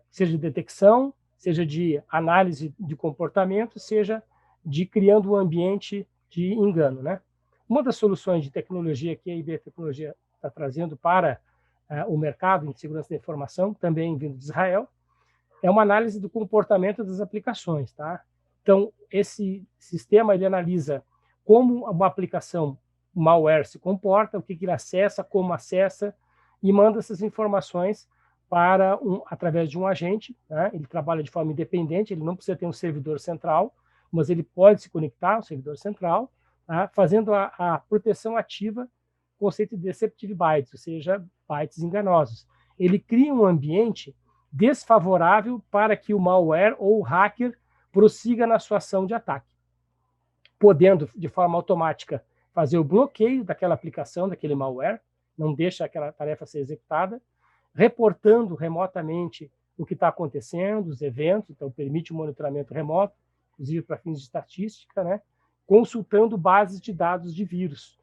seja de detecção, seja de análise de comportamento, seja de criando um ambiente de engano, né? Uma das soluções de tecnologia que a IB Tecnologia está trazendo para o mercado de segurança da informação, também vindo de Israel, é uma análise do comportamento das aplicações, tá? Então, esse sistema, ele analisa como uma aplicação malware se comporta, o que ele acessa, como acessa, e manda essas informações através de um agente, né? Ele trabalha de forma independente, ele não precisa ter um servidor central, mas ele pode se conectar ao servidor central, tá? Fazendo a proteção ativa, conceito de deceptive bytes, ou seja, bytes enganosos. Ele cria um ambiente desfavorável para que o malware ou o hacker prossiga na sua ação de ataque, podendo, de forma automática, fazer o bloqueio daquela aplicação, daquele malware, não deixa aquela tarefa ser executada, reportando remotamente o que está acontecendo, os eventos, então permite o monitoramento remoto, inclusive para fins de estatística, né? Consultando bases de dados de vírus.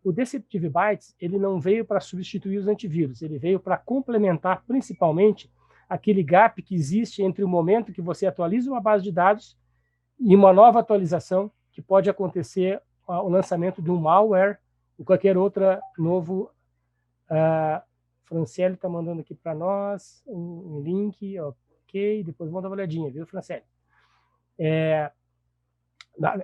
O Deceptive Bytes, ele não veio para substituir os antivírus, ele veio para complementar principalmente aquele gap que existe entre o momento que você atualiza uma base de dados e uma nova atualização, que pode acontecer o lançamento de um malware ou qualquer outra novo. Franciele está mandando aqui para nós um link, ok, depois vamos dar uma olhadinha, viu, Franciele?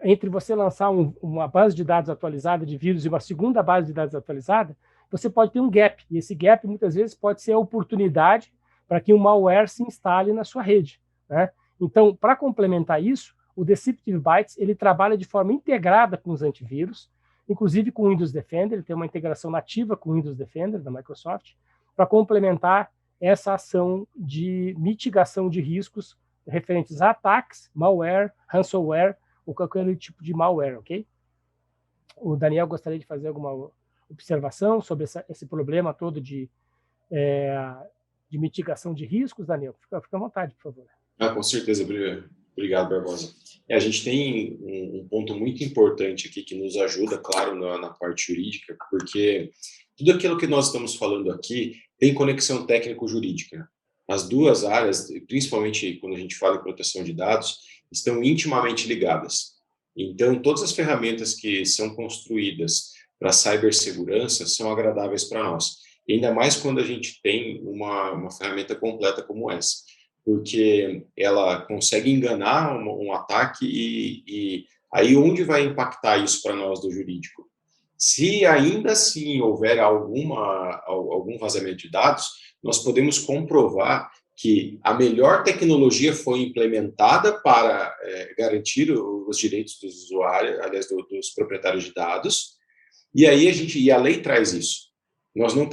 Entre você lançar uma base de dados atualizada de vírus e uma segunda base de dados atualizada, você pode ter um gap, e esse gap muitas vezes pode ser a oportunidade para que um malware se instale na sua rede, né? Então, para complementar isso, o Deceptive Bytes, ele trabalha de forma integrada com os antivírus, inclusive com o Windows Defender, ele tem uma integração nativa com o Windows Defender da Microsoft, para complementar essa ação de mitigação de riscos referentes a ataques, malware, ransomware, ou qualquer tipo de malware, ok? O Daniel gostaria de fazer alguma observação sobre esse problema todo de mitigação de riscos, Daniel? Fica à vontade, por favor. Com certeza, obrigado, Barbosa. A gente tem um ponto muito importante aqui que nos ajuda, claro, na parte jurídica, porque Tudo aquilo que nós estamos falando aqui tem conexão técnico-jurídica. As duas áreas, principalmente quando a gente fala em proteção de dados, estão intimamente ligadas. Então, todas as ferramentas que são construídas para cibersegurança são agradáveis para nós. E ainda mais quando a gente tem uma ferramenta completa como essa, porque ela consegue enganar um ataque e aí onde vai impactar isso para nós do jurídico? Se ainda assim houver algum vazamento de dados, nós podemos comprovar que a melhor tecnologia foi implementada para garantir os direitos dos usuários, aliás, dos proprietários de dados, e aí a lei traz isso. Nós não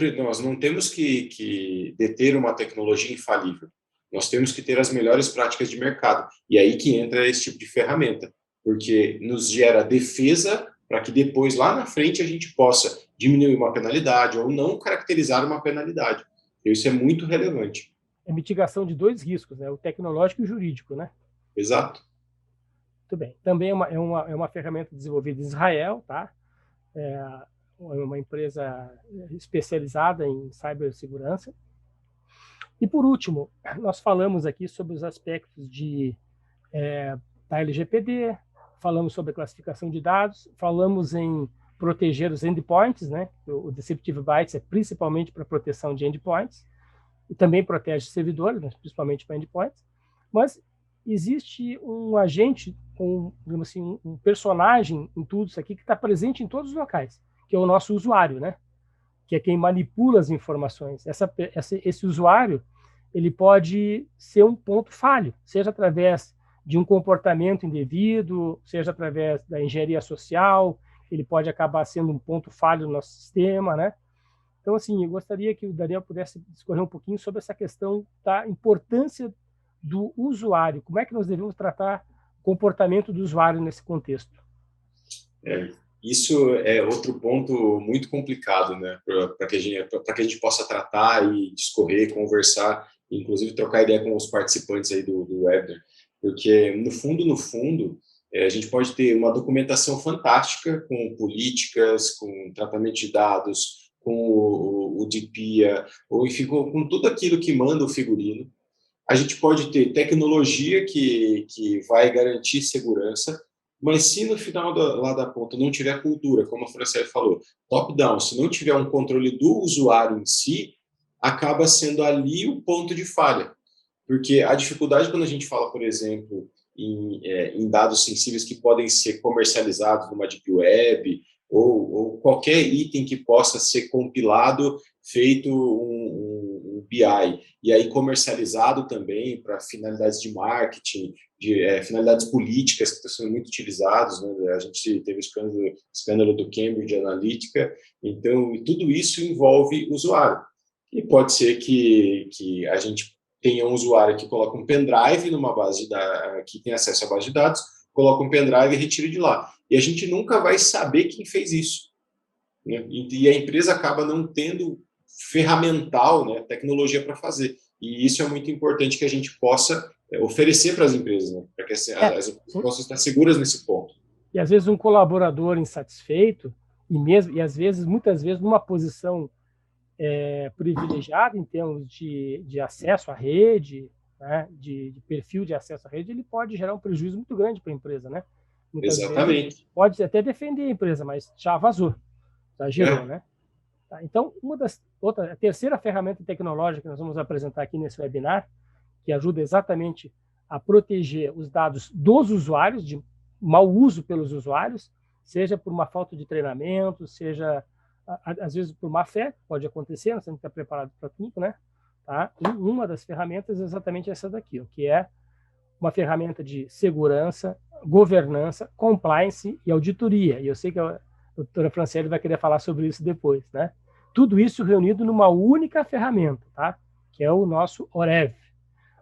temos que deter uma tecnologia infalível, nós temos que ter as melhores práticas de mercado, e aí que entra esse tipo de ferramenta, porque nos gera defesa para que depois, lá na frente, a gente possa diminuir uma penalidade ou não caracterizar uma penalidade. Isso é muito relevante. É mitigação de dois riscos, né? O tecnológico e o jurídico, né? Exato. Muito bem. Também é uma ferramenta desenvolvida em Israel, tá? É uma empresa especializada em cibersegurança. E, por último, nós falamos aqui sobre os aspectos da LGPD, falamos sobre a classificação de dados, falamos em proteger os endpoints, né? O Deceptive Bytes é principalmente para proteção de endpoints, e também protege servidores, né? Principalmente para endpoints, mas existe um agente, digamos assim, um personagem em tudo isso aqui que está presente em todos os locais, que é o nosso usuário, né? Que é quem manipula as informações. Esse usuário, ele pode ser um ponto falho, seja através de um comportamento indevido, seja através da engenharia social, ele pode acabar sendo um ponto falho no nosso sistema, né? Então, assim, eu gostaria que o Daniel pudesse discorrer um pouquinho sobre essa questão da importância do usuário. Como é que nós devemos tratar o comportamento do usuário nesse contexto? Isso é outro ponto muito complicado, né? Para que a gente possa tratar e discorrer, conversar, inclusive trocar ideia com os participantes aí do webinar. Porque, no fundo, a gente pode ter uma documentação fantástica com políticas, com tratamento de dados, com o DPIA, ou enfim, com tudo aquilo que manda o figurino. A gente pode ter tecnologia que vai garantir segurança, mas se no final lá da ponta não tiver cultura, como a Franciele falou, top-down, se não tiver um controle do usuário em si, acaba sendo ali o ponto de falha. Porque a dificuldade quando a gente fala, por exemplo, em dados sensíveis que podem ser comercializados numa deep web ou qualquer item que possa ser compilado, feito um BI, e aí comercializado também para finalidades de marketing, finalidades políticas que estão sendo muito utilizados, né? A gente teve o escândalo do Cambridge Analytica, então tudo isso envolve usuário. E pode ser que a gente tenha um usuário que coloca um pendrive numa base de dados, que tem acesso à base de dados, coloca um pendrive e retira de lá. E a gente nunca vai saber quem fez isso, né? E a empresa acaba não tendo ferramental, né, tecnologia para fazer. E isso é muito importante que a gente possa oferecer para as empresas, né, para que as empresas possam estar seguras nesse ponto. E às vezes um colaborador insatisfeito, muitas vezes, numa posição privilegiada em termos de acesso à rede, né, de perfil de acesso à rede, ele pode gerar um prejuízo muito grande para a empresa, né? Muitas Exatamente. Pode até defender a empresa, mas já vazou, já gerou, né? Tá? Então, a terceira ferramenta tecnológica que nós vamos apresentar aqui nesse webinar, que ajuda exatamente a proteger os dados dos usuários, de mau uso pelos usuários, seja por uma falta de treinamento, seja às vezes por má fé, pode acontecer, nós temos que estar preparados para tudo, né? Tá? E uma das ferramentas é exatamente essa daqui, ó, que é uma ferramenta de segurança, governança, compliance e auditoria. E eu sei que a doutora Franciele vai querer falar sobre isso depois, né? Tudo isso reunido numa única ferramenta, tá? Que é o nosso OREV.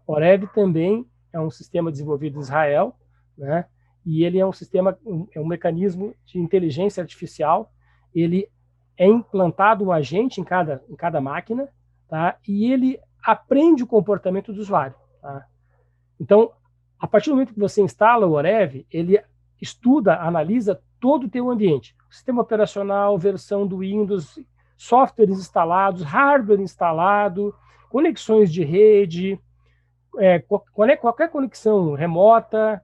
OREV também é um sistema desenvolvido em Israel, né? E ele é um mecanismo de inteligência artificial. Ele é implantado um agente em cada máquina, tá? E ele aprende o comportamento do usuário, tá? Então, a partir do momento que você instala o OREV, ele estuda, analisa todo o teu ambiente. Sistema operacional, versão do Windows, softwares instalados, hardware instalado, conexões de rede, qualquer conexão remota,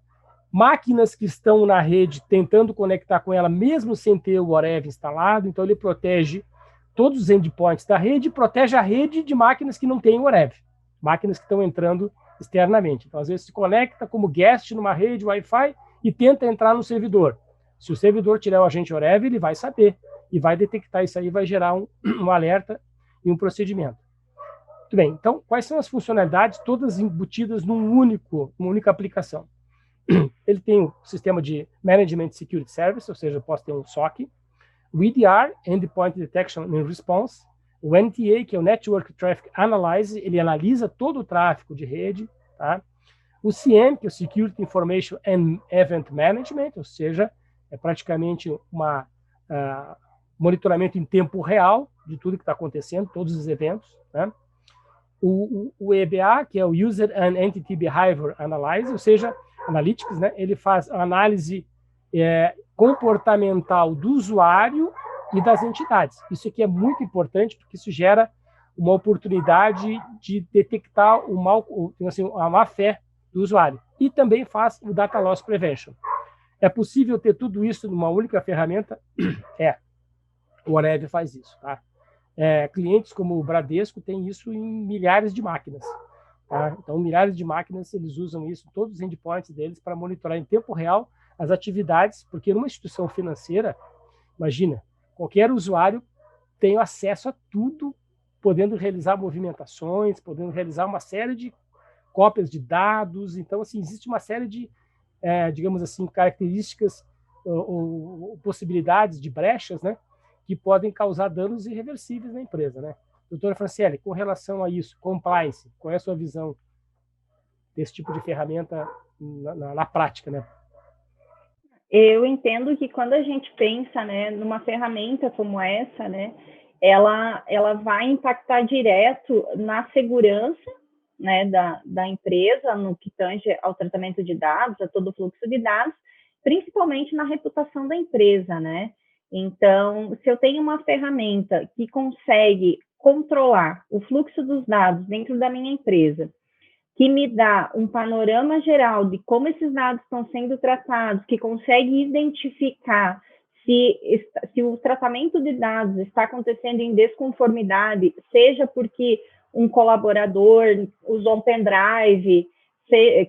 máquinas que estão na rede tentando conectar com ela, mesmo sem ter o OREV instalado. Então, ele protege todos os endpoints da rede e protege a rede de máquinas que não têm o OREV, máquinas que estão entrando externamente. Então, às vezes, se conecta como guest numa rede Wi-Fi e tenta entrar no servidor. Se o servidor tiver o agente OREV, ele vai saber e vai detectar isso aí, vai gerar um alerta e um procedimento. Muito bem, então, quais são as funcionalidades todas embutidas numa única aplicação? Ele tem o sistema de Management Security Service, ou seja, eu posso ter um SOC, o EDR, Endpoint Detection and Response, o NTA, que é o Network Traffic Analyze, ele analisa todo o tráfego de rede, tá? O CIEM, que é o Security Information and Event Management, ou seja, é praticamente monitoramento em tempo real de tudo que está acontecendo, todos os eventos, né? O EBA, que é o User and Entity Behavior Analysis, ou seja, Analytics, né? Ele faz a análise comportamental do usuário e das entidades. Isso aqui é muito importante, porque isso gera uma oportunidade de detectar a má-fé do usuário. E também faz o Data Loss Prevention. É possível ter tudo isso numa única ferramenta? O OREV faz isso, tá? Clientes como o Bradesco têm isso em milhares de máquinas. Tá? Então, milhares de máquinas, eles usam isso, todos os endpoints deles, para monitorar em tempo real as atividades, porque numa instituição financeira, imagina, qualquer usuário tem acesso a tudo, podendo realizar movimentações, podendo realizar uma série de cópias de dados. Então, assim, existe uma série de, digamos assim, características ou possibilidades de brechas, né, que podem causar danos irreversíveis na empresa, né? Doutora Franciele, com relação a isso, compliance, qual é a sua visão desse tipo de ferramenta na prática, né? Eu entendo que quando a gente pensa, né, numa ferramenta como essa, né, ela vai impactar direto na segurança, né, da empresa, no que tange ao tratamento de dados, a todo o fluxo de dados, principalmente na reputação da empresa, né? Então, se eu tenho uma ferramenta que consegue controlar o fluxo dos dados dentro da minha empresa, que me dá um panorama geral de como esses dados estão sendo tratados, que consegue identificar se o tratamento de dados está acontecendo em desconformidade, seja porque um colaborador usou um pendrive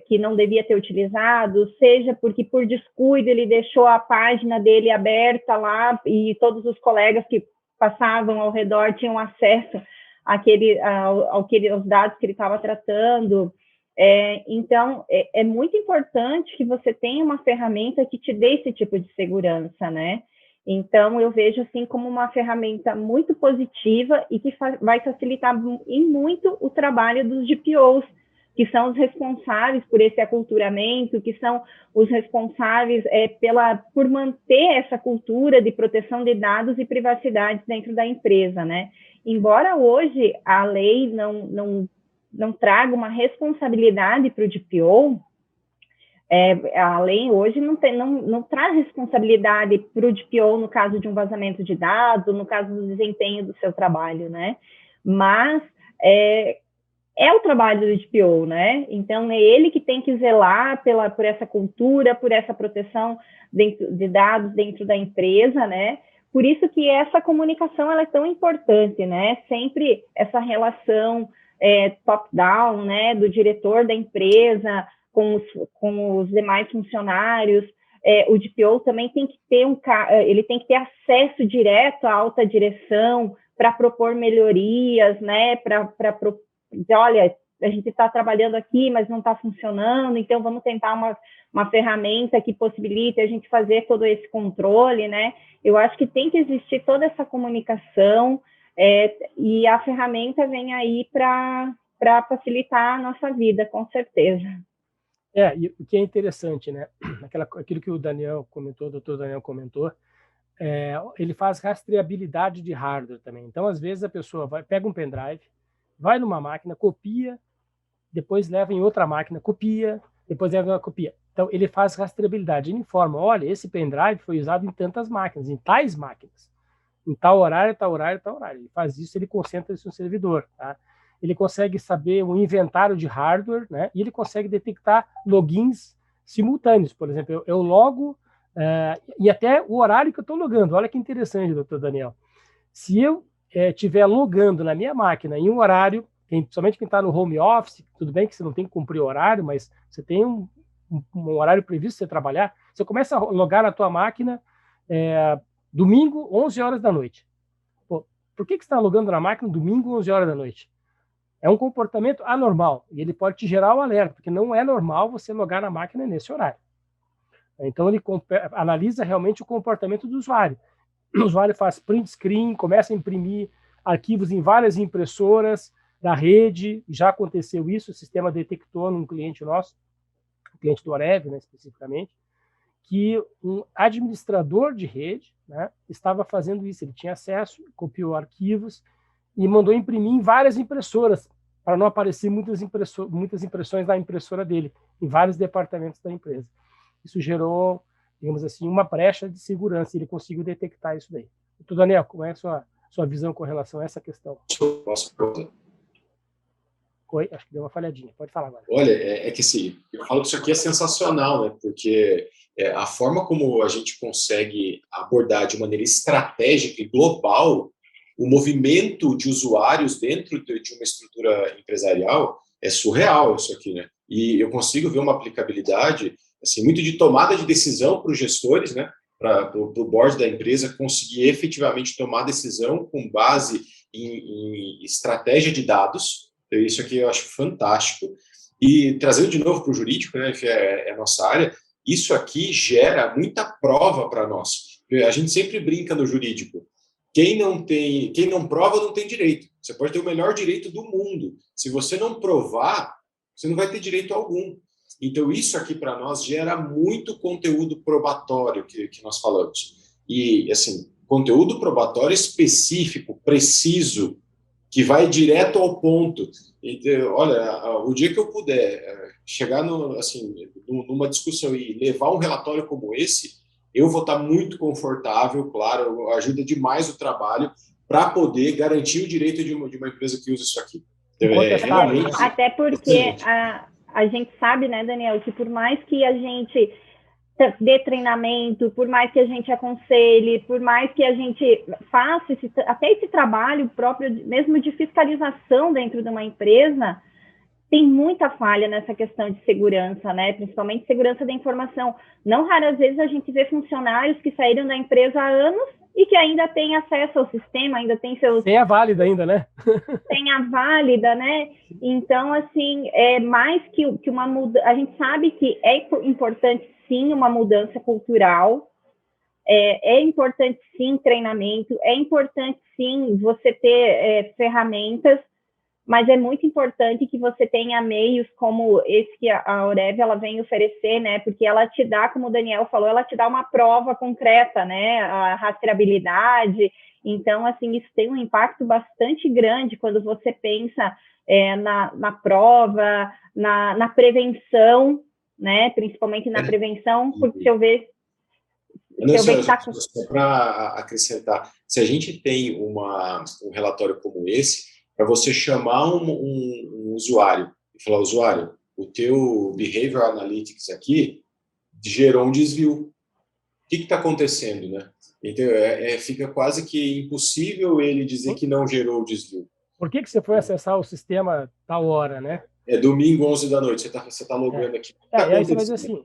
que não devia ter utilizado, seja porque por descuido ele deixou a página dele aberta lá e todos os colegas que passavam ao redor tinham acesso aos dados que ele estava tratando. Então, é muito importante que você tenha uma ferramenta que te dê esse tipo de segurança, né? Então, eu vejo assim como uma ferramenta muito positiva e que vai facilitar em muito o trabalho dos DPOs, que são os responsáveis por esse aculturamento, que são os responsáveis por manter essa cultura de proteção de dados e privacidade dentro da empresa, né? Embora hoje a lei não traga uma responsabilidade para o DPO, a lei hoje não traz responsabilidade para o DPO no caso de um vazamento de dados, no caso do desempenho do seu trabalho, né? Mas é o trabalho do DPO, né? Então, é ele que tem que zelar por essa cultura, por essa proteção de dados dentro da empresa, né? Por isso que essa comunicação ela é tão importante, né? Sempre essa relação top-down, né? Do diretor da empresa com os demais funcionários. O DPO também tem que ter ele tem que ter acesso direto à alta direção para propor melhorias, né? Para dizer, olha, a gente está trabalhando aqui, mas não está funcionando, então vamos tentar uma ferramenta que possibilite a gente fazer todo esse controle, né? Eu acho que tem que existir toda essa comunicação e a ferramenta vem aí para facilitar a nossa vida, com certeza. E o que é interessante, né? Aquilo que o Daniel comentou, o doutor Daniel comentou, ele faz rastreabilidade de hardware também. Então, às vezes, a pessoa pega um pendrive, vai numa máquina, copia, depois leva em outra máquina, copia, depois leva em uma copia. Então, ele faz rastreabilidade, ele informa, olha, esse pendrive foi usado em tantas máquinas, em tais máquinas. em tal horário, tal horário, tal horário. Ele faz isso, ele concentra isso no servidor. Tá? Ele consegue saber o inventário de hardware, né? E ele consegue detectar logins simultâneos. Por exemplo, eu logo e até o horário que eu estou logando. Olha que interessante, doutor Daniel. Se eu estiver logando na minha máquina em um horário, principalmente quem está no home office, tudo bem que você não tem que cumprir horário, mas você tem um horário previsto para você trabalhar, você começa a logar na tua máquina domingo, 11 horas da noite. Pô, por que você está logando na máquina domingo, 11 horas da noite? É um comportamento anormal e ele pode te gerar um alerta, porque não é normal você logar na máquina nesse horário. Então, ele analisa realmente o comportamento do usuário. O usuário faz print screen, começa a imprimir arquivos em várias impressoras da rede, já aconteceu isso, o sistema detectou num cliente nosso, um cliente do Orev, né, especificamente, que um administrador de rede, né, estava fazendo isso, ele tinha acesso, copiou arquivos e mandou imprimir em várias impressoras, para não aparecer muitas impressões na impressora dele, em vários departamentos da empresa. Isso gerou, digamos assim, uma brecha de segurança, e ele conseguiu detectar isso daí. Doutor Daniel, como é a sua visão com relação a essa questão? Posso perguntar? Oi, acho que deu uma falhadinha. Pode falar agora. Olha, que assim, eu falo que isso aqui é sensacional, né? Porque a forma como a gente consegue abordar de maneira estratégica e global o movimento de usuários dentro de uma estrutura empresarial é surreal isso aqui, né? E eu consigo ver uma aplicabilidade assim, muito de tomada de decisão para os gestores, né? Para o board da empresa conseguir efetivamente tomar decisão com base em estratégia de dados. Isso aqui eu acho fantástico. E trazendo de novo para o jurídico, né, que é a nossa área, isso aqui gera muita prova para nós. A gente sempre brinca no jurídico. Quem não prova não tem direito. Você pode ter o melhor direito do mundo. Se você não provar, você não vai ter direito algum. Então, isso aqui para nós gera muito conteúdo probatório que nós falamos. E, assim, conteúdo probatório específico, preciso, que vai direto ao ponto. Então, olha, o dia que eu puder chegar numa discussão e levar um relatório como esse, eu vou estar muito confortável, claro, ajuda demais o trabalho para poder garantir o direito de uma empresa que usa isso aqui. Então, realmente... Até porque a gente sabe, né, Daniel, que por mais que a gente dê treinamento, por mais que a gente aconselhe, por mais que a gente faça até esse trabalho próprio, mesmo de fiscalização dentro de uma empresa, tem muita falha nessa questão de segurança, né? Principalmente segurança da informação. Não raras vezes a gente vê funcionários que saíram da empresa há anos e que ainda têm acesso ao sistema, ainda tem seus... Tem a válida ainda, né? Tem a válida, né? Então, assim, é mais que uma mudança... A gente sabe que é importante, sim, uma mudança cultural, é importante, sim, treinamento, é importante, sim, você ter ferramentas, mas é muito importante que você tenha meios como esse que a Orev ela vem oferecer, né? Porque ela te dá, como o Daniel falou, ela te dá uma prova concreta, né? A rastreabilidade. Então, assim, isso tem um impacto bastante grande quando você pensa na prova, na prevenção, né? Principalmente na prevenção, porque se eu ver... Só para acrescentar, se a gente tem um relatório como esse, para você chamar um usuário e falar, usuário, o teu Behavior Analytics aqui gerou um desvio. O que está acontecendo, né? Então, fica quase que impossível ele dizer que não gerou o desvio. Por que você foi acessar o sistema tal hora, né? É domingo, 11 da noite, você tá logando aqui. Aí você vai dizer assim,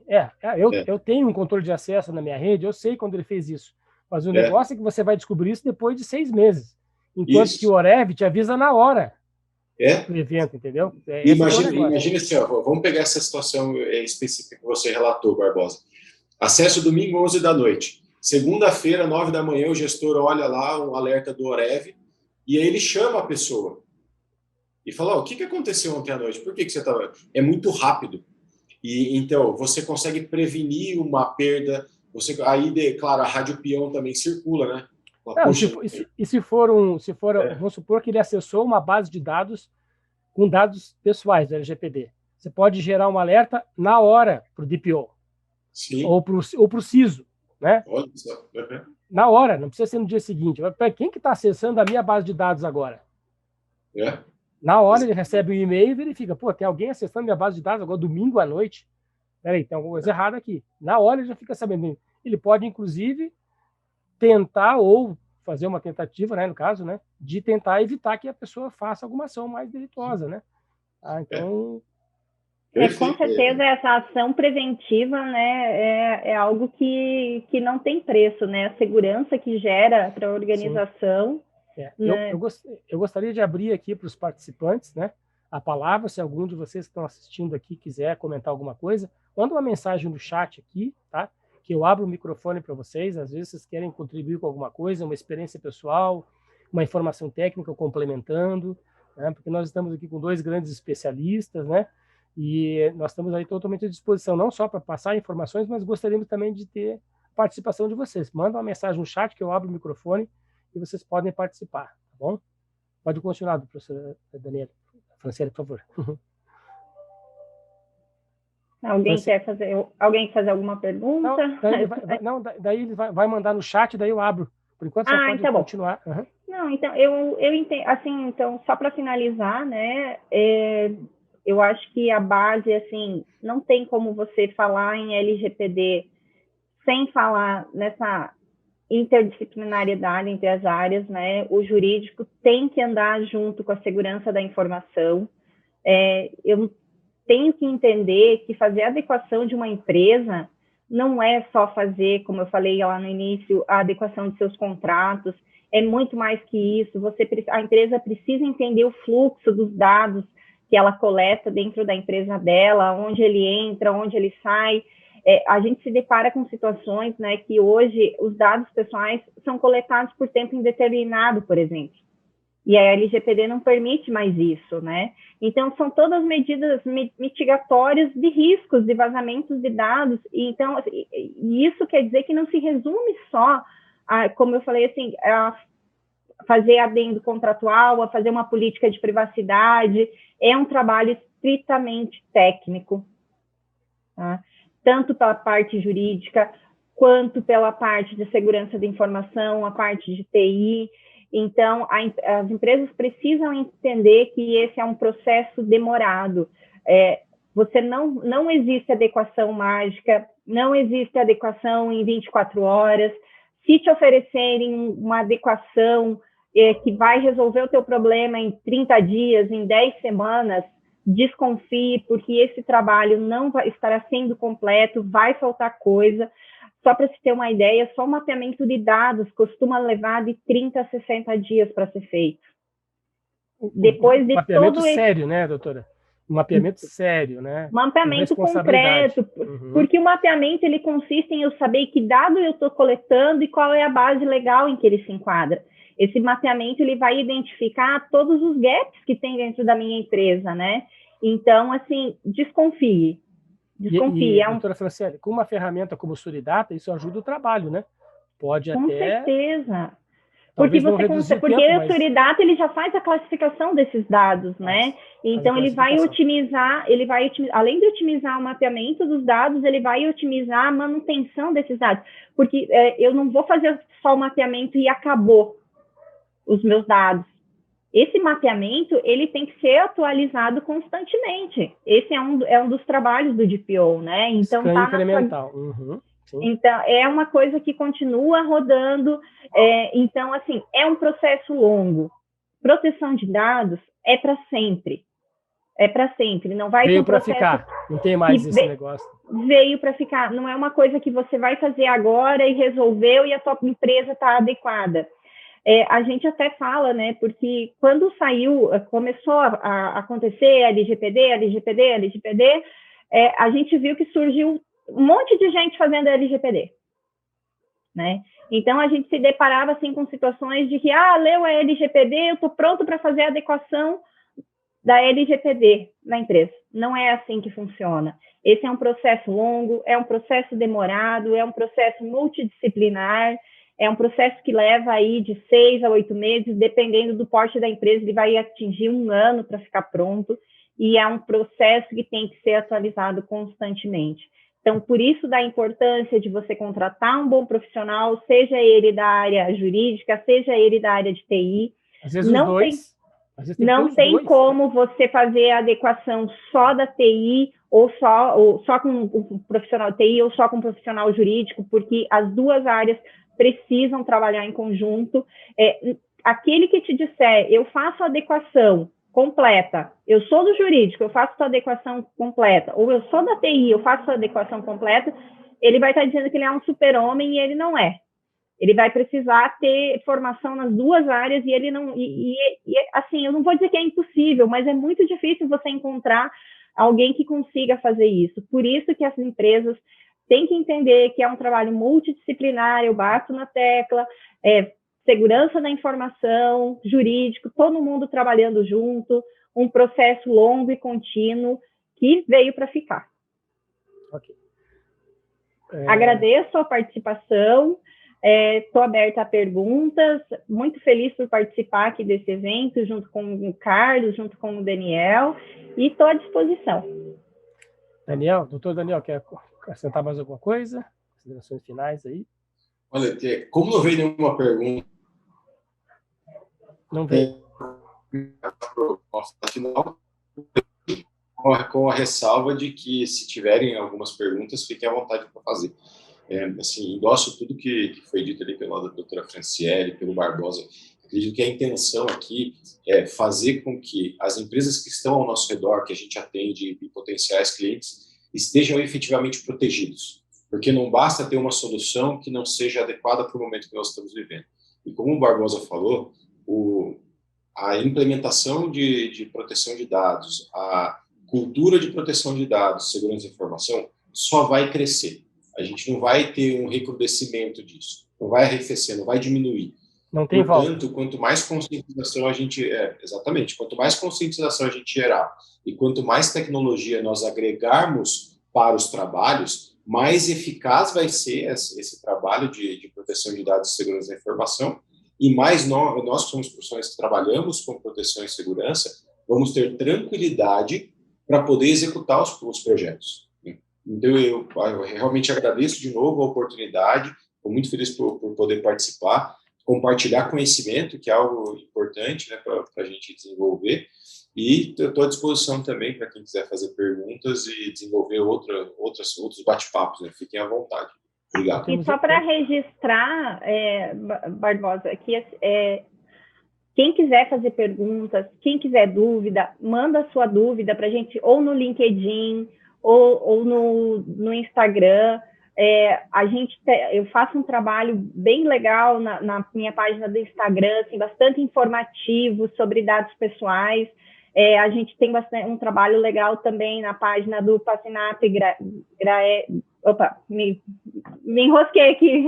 eu tenho um controle de acesso na minha rede, eu sei quando ele fez isso. Mas o negócio é que você vai descobrir isso depois de 6 meses. Enquanto que o Orev te avisa na hora do evento, entendeu? Imagina assim, ó, vamos pegar essa situação específica que você relatou, Barbosa. Acesso domingo, 11 da noite. Segunda-feira, 9 da manhã, o gestor olha lá um alerta do Orev e aí ele chama a pessoa e fala, o que aconteceu ontem à noite? Por que você estava... É muito rápido. E então, você consegue prevenir uma perda. Claro, a rádio peão também circula, né? Se for, vamos supor que ele acessou uma base de dados com dados pessoais do LGPD. Você pode gerar um alerta na hora para o DPO. Sim. Ou para o CISO. né? Olha só. Na hora, não precisa ser no dia seguinte. Para quem que está acessando a minha base de dados agora? Na hora ele recebe o e-mail e verifica, pô, tem alguém acessando minha base de dados agora domingo à noite? Peraí, tem alguma coisa errada aqui. Na hora ele já fica sabendo. Ele pode, inclusive, tentar ou fazer uma tentativa, né, no caso, né, de tentar evitar que a pessoa faça alguma ação mais delituosa, né? Então... com certeza essa ação preventiva, né, é algo que não tem preço, né? A segurança que gera para a organização. Né? Eu gostaria de abrir aqui para os participantes, né, a palavra. Se algum de vocês que estão assistindo aqui quiser comentar alguma coisa, manda uma mensagem no chat aqui, tá? Que eu abro o microfone para vocês. Às vezes vocês querem contribuir com alguma coisa, uma experiência pessoal, uma informação técnica complementando, né? Porque nós estamos aqui com 2 grandes especialistas, né? E nós estamos aí totalmente à disposição, não só para passar informações, mas gostaríamos também de ter participação de vocês. Manda uma mensagem no chat que eu abro o microfone e vocês podem participar, tá bom? Pode continuar, professora Daniela. Franciele, por favor. Alguém quer fazer alguma pergunta? Daí ele vai mandar no chat, daí eu abro. Por enquanto você pode continuar. Uhum. Não, então, eu entendo, assim, então, só para finalizar, né, eu acho que a base, assim, não tem como você falar em LGPD sem falar nessa interdisciplinariedade entre as áreas, né? O jurídico tem que andar junto com a segurança da informação. Eu tenho que entender que fazer a adequação de uma empresa não é só fazer, como eu falei lá no início, a adequação de seus contratos, é muito mais que isso. A empresa precisa entender o fluxo dos dados que ela coleta dentro da empresa dela, onde ele entra, onde ele sai. A gente se depara com situações, né, que hoje os dados pessoais são coletados por tempo indeterminado, por exemplo. E a LGPD não permite mais isso, né? Então, são todas medidas mitigatórias de riscos de vazamentos de dados. E, então, isso quer dizer que não se resume só, como eu falei, assim, a fazer adendo contratual, a fazer uma política de privacidade. É um trabalho estritamente técnico, tá? Tanto pela parte jurídica, quanto pela parte de segurança da informação, a parte de TI. Então, as empresas precisam entender que esse é um processo demorado. Você não existe adequação mágica, não existe adequação em 24 horas. Se te oferecerem uma adequação que vai resolver o teu problema em 30 dias, em 10 semanas, desconfie, porque esse trabalho não estará sendo completo, vai faltar coisa. Só para se ter uma ideia, só o mapeamento de dados costuma levar de 30 a 60 dias para ser feito. Depois de mapeamento sério, né, doutora? Um mapeamento sério, né? Mapeamento concreto, porque o mapeamento ele consiste em eu saber que dado eu estou coletando e qual é a base legal em que ele se enquadra. Esse mapeamento ele vai identificar todos os gaps que tem dentro da minha empresa, né? Então, assim, desconfie. Doutora Franciele, com uma ferramenta como o Suridata, isso ajuda o trabalho, né? Pode com até... certeza. Porque o Suridata ele já faz a classificação desses dados, né? Então ele vai otimizar, além de otimizar o mapeamento dos dados, ele vai otimizar a manutenção desses dados. Porque eu não vou fazer só o mapeamento e acabou os meus dados. Esse mapeamento ele tem que ser atualizado constantemente. Esse é um dos trabalhos do DPO, né? Então tá incremental. Então, é uma coisa que continua rodando. Então, assim, é um processo longo. Proteção de dados é para sempre. É para sempre. Não vai Veio para ficar. Não tem mais esse negócio. Veio para ficar. Não é uma coisa que você vai fazer agora e resolveu e a tua empresa está adequada. A gente até fala, né? Porque quando começou a acontecer LGPD, a gente viu que surgiu um monte de gente fazendo LGPD, né? Então, a gente se deparava, assim, com situações de que, leu a LGPD, eu estou pronto para fazer a adequação da LGPD na empresa. Não é assim que funciona. Esse é um processo longo, é um processo demorado, é um processo multidisciplinar, é um processo que leva aí de 6 a 8 meses, dependendo do porte da empresa, ele vai atingir 1 ano para ficar pronto, e é um processo que tem que ser atualizado constantemente. Então, por isso da importância de você contratar um bom profissional, seja ele da área jurídica, seja ele da área de TI. Às vezes os dois. Não tem como você fazer a adequação só da TI ou só com um profissional de TI ou só com um profissional jurídico, porque as duas áreas precisam trabalhar em conjunto. Aquele que te disser, eu faço a adequação completa, eu sou do jurídico, eu faço a adequação completa, ou eu sou da TI, eu faço a adequação completa, ele vai estar dizendo que ele é um super-homem e ele não é. Ele vai precisar ter formação nas duas áreas e ele não... assim, eu não vou dizer que é impossível, mas é muito difícil você encontrar alguém que consiga fazer isso. Por isso que as empresas têm que entender que é um trabalho multidisciplinar, eu bato na tecla, segurança da informação, jurídico, todo mundo trabalhando junto, um processo longo e contínuo que veio para ficar. Ok. Agradeço a participação. Estou aberta a perguntas, muito feliz por participar aqui desse evento, junto com o Carlos, junto com o Daniel, e estou à disposição. Daniel, doutor Daniel, quer acrescentar mais alguma coisa? Considerações finais aí? Olha, como não veio nenhuma pergunta... Não veio. Final, com a ressalva de que, se tiverem algumas perguntas, fiquem à vontade para fazer. Assim, endosso tudo que foi dito ali pela doutora Franciele, pelo Barbosa. Acredito que a intenção aqui é fazer com que as empresas que estão ao nosso redor, que a gente atende e potenciais clientes, estejam efetivamente protegidos. Porque não basta ter uma solução que não seja adequada para o momento que nós estamos vivendo. E como o Barbosa falou, a implementação de proteção de dados, a cultura de proteção de dados, segurança da informação, só vai crescer. A gente não vai ter um recrudescimento disso, não vai arrefecer, não vai diminuir. Não tem volta. Portanto, quanto mais conscientização a gente... exatamente, quanto mais conscientização a gente gerar e quanto mais tecnologia nós agregarmos para os trabalhos, mais eficaz vai ser esse trabalho de proteção de dados e segurança da informação, e mais nós que somos profissionais que trabalhamos com proteção e segurança, vamos ter tranquilidade para poder executar os projetos. Então, eu realmente agradeço de novo a oportunidade, estou muito feliz por poder participar, compartilhar conhecimento, que é algo importante, né, para a gente desenvolver, e estou à disposição também para quem quiser fazer perguntas e desenvolver outros bate-papos, né? Fiquem à vontade. Obrigado. E só para registrar, Barbosa, que quem quiser fazer perguntas, quem quiser dúvida, manda a sua dúvida para a gente, ou no LinkedIn, ou no Instagram. Eu faço um trabalho bem legal na minha página do Instagram, assim, bastante informativo sobre dados pessoais. A gente tem um trabalho legal também na página do Passinap Opa, me enrosquei aqui.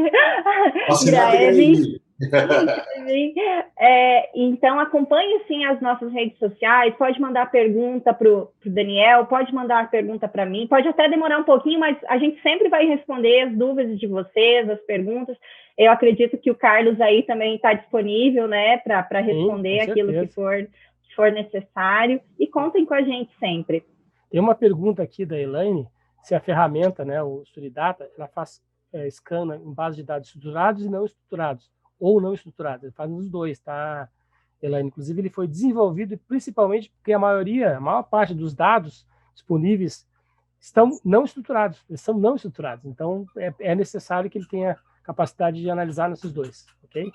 Então, acompanhe sim as nossas redes sociais, pode mandar pergunta para o Daniel, pode mandar pergunta para mim, pode até demorar um pouquinho, mas a gente sempre vai responder as dúvidas de vocês, as perguntas. Eu acredito que o Carlos aí também está disponível, né, para responder aquilo que for necessário, e contem com a gente sempre. Tem uma pergunta aqui da Elaine, se a ferramenta, né, o Suridata, ela faz scan em base de dados estruturados e não estruturados, ou não estruturados, ele faz os dois, tá, Elaine? Inclusive, ele foi desenvolvido principalmente porque a maior parte dos dados disponíveis estão não estruturados, eles são não estruturados, então é necessário que ele tenha capacidade de analisar nesses dois, ok?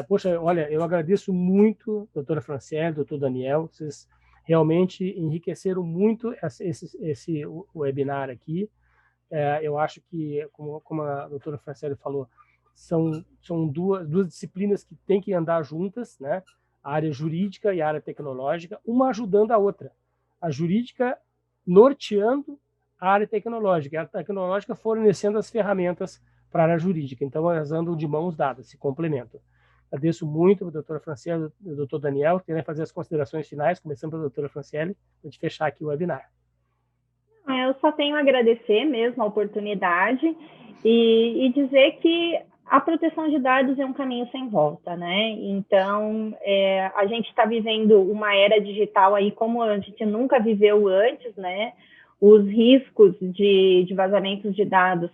Poxa, olha, eu agradeço muito, doutora Franciele, doutor Daniel, vocês realmente enriqueceram muito o webinar aqui. Eu acho que, como a doutora Franciele falou, são duas disciplinas que têm que andar juntas, né? A área jurídica e a área tecnológica, uma ajudando a outra. A jurídica norteando a área tecnológica, e a tecnológica fornecendo as ferramentas para a área jurídica. Então, elas andam de mãos dadas, se complementam. Agradeço muito a doutora Franciele e o doutor Daniel, querem fazer as considerações finais, começando pela doutora Franciele, para a gente fechar aqui o webinar. Eu só tenho a agradecer mesmo a oportunidade e dizer que a proteção de dados é um caminho sem volta, né? Então, a gente está vivendo uma era digital aí como a gente nunca viveu antes, né? os riscos de vazamentos de dados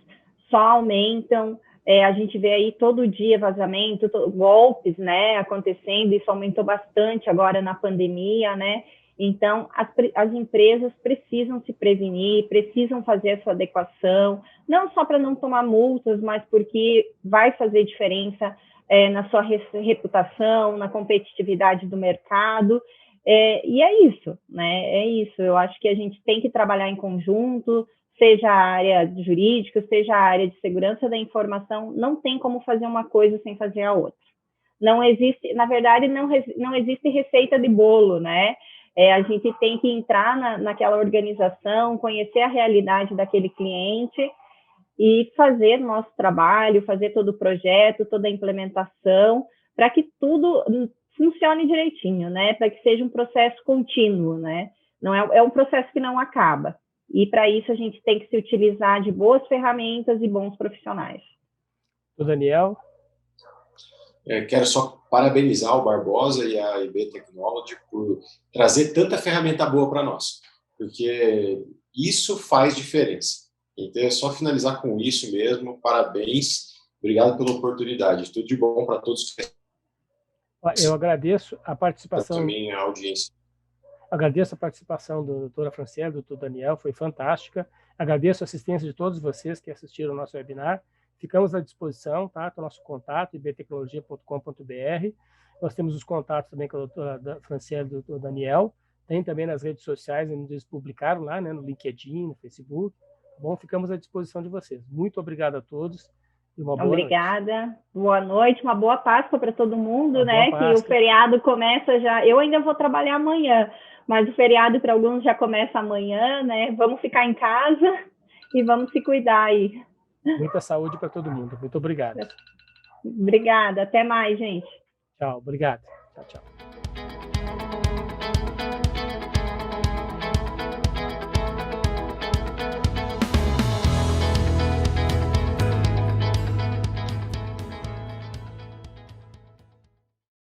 só aumentam. A gente vê aí todo dia vazamento, golpes, né, acontecendo, isso aumentou bastante agora na pandemia, né? Então, as empresas precisam se prevenir, precisam fazer essa adequação, não só para não tomar multas, mas porque vai fazer diferença na sua reputação, na competitividade do mercado. E é isso, né? É isso. Eu acho que a gente tem que trabalhar em conjunto, seja a área jurídica, seja a área de segurança da informação, não tem como fazer uma coisa sem fazer a outra. Não existe, na verdade, não existe receita de bolo, né? A gente tem que entrar naquela organização, conhecer a realidade daquele cliente e fazer nosso trabalho, fazer todo o projeto, toda a implementação, para que tudo funcione direitinho, né? Para que seja um processo contínuo, né? Não é um processo que não acaba. E para isso a gente tem que se utilizar de boas ferramentas e bons profissionais. O Daniel? Quero só parabenizar o Barbosa e a IB Technology por trazer tanta ferramenta boa para nós, porque isso faz diferença. Então é só finalizar com isso mesmo. Parabéns, obrigado pela oportunidade. Tudo de bom para todos. Eu agradeço a participação. Também a audiência. Agradeço a participação da doutora Franciele, do doutor Daniel, foi fantástica. Agradeço a assistência de todos vocês que assistiram ao nosso webinar. Ficamos à disposição, tá? Com o nosso contato, ibtecnologia.com.br. Nós temos os contatos também com a doutora Franciele e do doutor Daniel. Tem também nas redes sociais, eles publicaram lá, né, no LinkedIn, no Facebook. Bom, ficamos à disposição de vocês. Muito obrigado a todos. E uma boa Obrigada. Noite. Boa noite, uma boa Páscoa para todo mundo, né? Que o feriado começa já. Eu ainda vou trabalhar amanhã, mas o feriado para alguns já começa amanhã, né? Vamos ficar em casa e vamos se cuidar aí. Muita saúde para todo mundo. Muito obrigado. Obrigada. Até mais, gente. Tchau. Obrigado. Tchau, tchau.